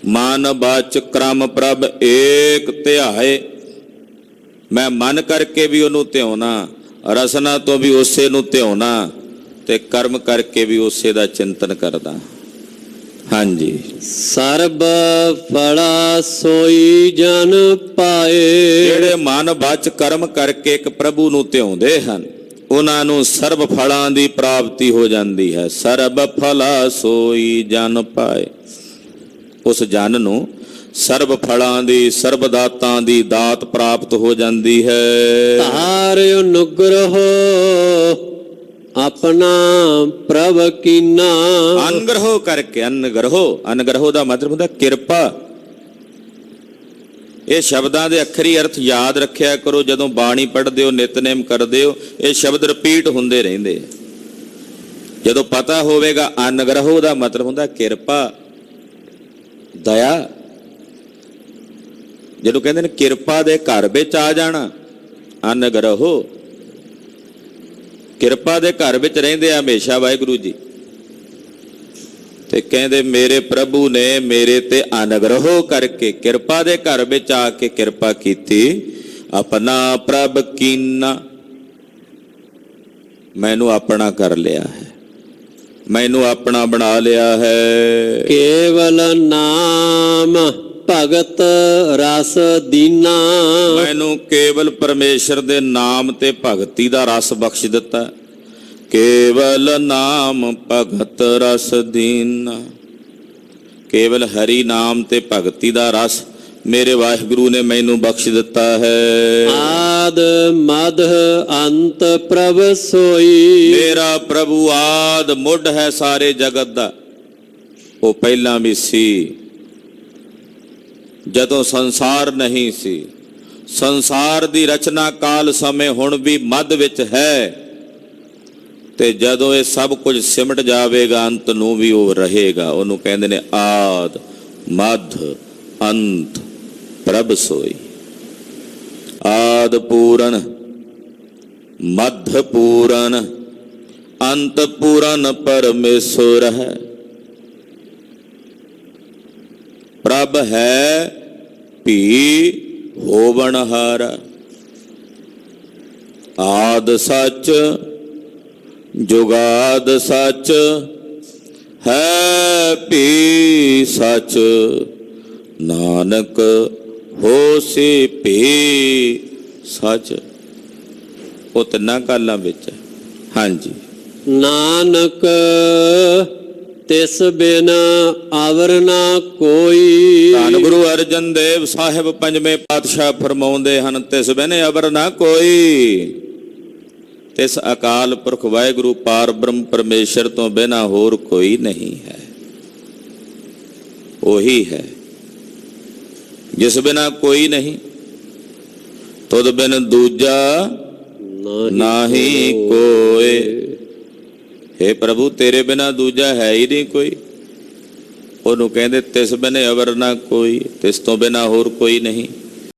ਮਨ, ਬਾਚ, ਕਰਮ ਪ੍ਰਭ ਏਕ ਧਿਆਏ। ਮੈਂ ਮਨ ਕਰਕੇ ਵੀ ਉਹਨੂੰ ਧਿਆਉਣਾ, ਰਸਨਾ ਤੋਂ ਵੀ ਉਸੇ ਨੂੰ ਧਿਆਉਣਾ, ਤੇ ਕਰਮ ਕਰਕੇ ਵੀ ਉਸੇ ਦਾ ਚਿੰਤਨ ਕਰਦਾ। ਹਾਂਜੀ। ਸਰਬ ਫਲਾ ਸੋਈ ਜਨ ਪਾਏ। ਜਿਹੜੇ ਮਨ, ਬਚ, ਕਰਮ ਕਰਕੇ ਇੱਕ ਪ੍ਰਭੂ ਨੂੰ ਧਿਆਉਂਦੇ ਹਨ ਉਹਨਾਂ ਨੂੰ ਸਰਬ ਫਲਾਂ ਦੀ ਪ੍ਰਾਪਤੀ ਹੋ ਜਾਂਦੀ ਹੈ। ਸਰਬ ਫਲਾ ਸੋਈ ਜਨ ਪਾਏ। ਉਸ ਜਨ ਨੂੰ ਸਰਬ ਫਲਾਂ ਦੀ, ਸਰਬ ਦਾਤਾਂ ਦੀ ਦਾਤ ਪ੍ਰਾਪਤ ਹੋ ਜਾਂਦੀ ਹੈ। ਧਾਰਿ ਅਨੁਗ੍ਰਹ ਆਪਣਾ ਪ੍ਰਭ ਕੀਨਾ। ਅਨਗ੍ਰਹ ਕਰਕੇ, ਅਨਗ੍ਰਹ ਦਾ ਮਤਲਬ ਹੁੰਦਾ ਕਿਰਪਾ। ਇਹ ਸ਼ਬਦਾਂ ਦੇ ਅੱਖਰੀ ਅਰਥ ਯਾਦ ਰੱਖਿਆ ਕਰੋ। ਜਦੋਂ ਬਾਣੀ ਪੜ੍ਹਦੇ ਹੋ, ਨਿਤਨੇਮ ਕਰਦੇ ਹੋ, ਇਹ ਸ਼ਬਦ ਰਿਪੀਟ ਹੁੰਦੇ ਰਹਿੰਦੇ। ਜਦੋਂ ਪਤਾ ਹੋਵੇਗਾ ਅਨਗ੍ਰਹ ਦਾ ਮਤਲਬ ਹੁੰਦਾ ਕਿਰਪਾ, ਦਇਆ। ਜਦੋਂ ਕਹਿੰਦੇ ਨੇ ਕਿਰਪਾ ਦੇ ਘਰ ਵਿੱਚ ਆ ਜਾਣਾ, ਅਨਗ੍ਰਹ, ਕਿਰਪਾ ਦੇ ਘਰ ਵਿੱਚ ਰਹਿੰਦੇ ਆ ਹਮੇਸ਼ਾ ਵਾਹਿਗੁਰੂ ਜੀ। ਤੇ ਕਹਿੰਦੇ ਮੇਰੇ ਪ੍ਰਭੂ ਨੇ ਮੇਰੇ ਤੇ ਅਨਗ੍ਰਹ ਕਰਕੇ ਕਿਰਪਾ ਦੇ ਘਰ ਵਿੱਚ ਆ ਕੇ ਕਿਰਪਾ ਕੀਤੀ। ਆਪਣਾ ਪ੍ਰਭ ਕੀਨਾ, ਮੈਨੂੰ ਆਪਣਾ ਕਰ ਲਿਆ ਹੈ, ਮੈਨੂੰ ਆਪਣਾ ਬਣਾ ਲਿਆ ਹੈ। ਕੇਵਲ ਨਾਮ ਭਗਤ ਰਸ ਦੀਨਾ। ਮੈਨੂੰ ਕੇਵਲ ਪਰਮੇਸ਼ਰ ਦੇ ਨਾਮ ਤੇ ਭਗਤੀ ਦਾ ਰਸ ਬਖਸ਼ ਦਿੱਤਾ। ਕੇਵਲ ਨਾਮ ਭਗਤ ਰਸ ਦੀਨਾ। ਕੇਵਲ ਹਰੀ ਨਾਮ ਤੇ ਭਗਤੀ ਦਾ ਰਸ ਮੇਰੇ ਵਾਹਿਗੁਰੂ ਨੇ ਮੈਨੂੰ ਬਖਸ਼ ਦਿੱਤਾ ਹੈ। ਆਦ ਮਧ ਅੰਤ ਪ੍ਰਭ ਸੋਈ। ਮੇਰਾ ਪ੍ਰਭੂ ਆਦ ਮੁੱਢ ਹੈ ਸਾਰੇ ਜਗਤ ਦਾ। ਉਹ ਪਹਿਲਾਂ ਵੀ ਸੀ ਜਦੋਂ ਸੰਸਾਰ ਨਹੀਂ ਸੀ। ਸੰਸਾਰ ਦੀ ਰਚਨਾ ਕਾਲ ਸਮੇਂ ਹੁਣ ਵੀ ਮੱਧ ਵਿੱਚ ਹੈ, ਤੇ ਜਦੋਂ ਇਹ ਸਭ ਕੁਝ ਸਿਮਟ ਜਾਵੇਗਾ ਅੰਤ ਨੂੰ ਵੀ ਉਹ ਰਹੇਗਾ। ਉਹਨੂੰ ਕਹਿੰਦੇ ਨੇ ਆਦ ਮੱਧ ਅੰਤ ਪ੍ਰਭ ਸੋਈ। ਆਦ ਪੂਰਨ ਮੱਧ ਪੂਰਨ ਅੰਤ ਪੂਰਨ ਪਰਮੇਸ਼ਰ ਹੈ। ਪ੍ਰਭ ਹੈ ਭੀ ਹੋਵਨਹਾਰਾ। ਆਦ ਸੱਚ ਜੁਗਾਦ ਸੱਚ ਹੈ ਭੀ ਸੱਚ। ਨਾਨਕ ਹੋਸੀ ਭੀ ਸੱਚ। ਉਹ ਤਿੰਨਾਂ ਕਾਲਾਂ ਵਿੱਚ ਹੈ। ਹਾਂਜੀ। ਨਾਨਕ ਤਿਸ ਬਿਨ ਅਵਰ ਨਾ ਕੋਈ। ਧੰਨ ਗੁਰੂ ਅਰਜਨ ਦੇਵ ਸਾਹਿਬ ਪੰਜਵੇਂ ਪਾਤਸ਼ਾਹ ਫਰਮਾਉਂਦੇ ਹਨ, ਤਿਸ ਬਿਨ ਅਵਰ ਨਾ ਕੋਈ। ਤਿਸ ਅਕਾਲ ਪੁਰਖ ਵਾਹਿਗੁਰੂ ਪਾਰ ਬ੍ਰਹਮ ਪਰਮੇਸ਼ਰ ਤੋਂ ਬਿਨਾਂ ਹੋਰ ਕੋਈ ਨਹੀਂ ਹੈ। ਉਹੀ ਹੈ ਜਿਸ ਬਿਨਾਂ ਕੋਈ ਨਹੀਂ। ਤੁਧ ਬਿਨ ਦੂਜਾ ਨਾਹੀ ਕੋਏ। हे ਪ੍ਰਭੂ ਤੇਰੇ ਬਿਨਾਂ ਦੂਜਾ ਹੈ ਹੀ ਨਹੀਂ ਕੋਈ। ਉਹਨੂੰ ਕਹਿੰਦੇ ਤਿਸ ਬਿਨ ਅਵਰ ਨਾ ਕੋਈ, ਤਿਸ ਤੋਂ ਬਿਨਾਂ ਹੋਰ ਕੋਈ ਨਹੀਂ।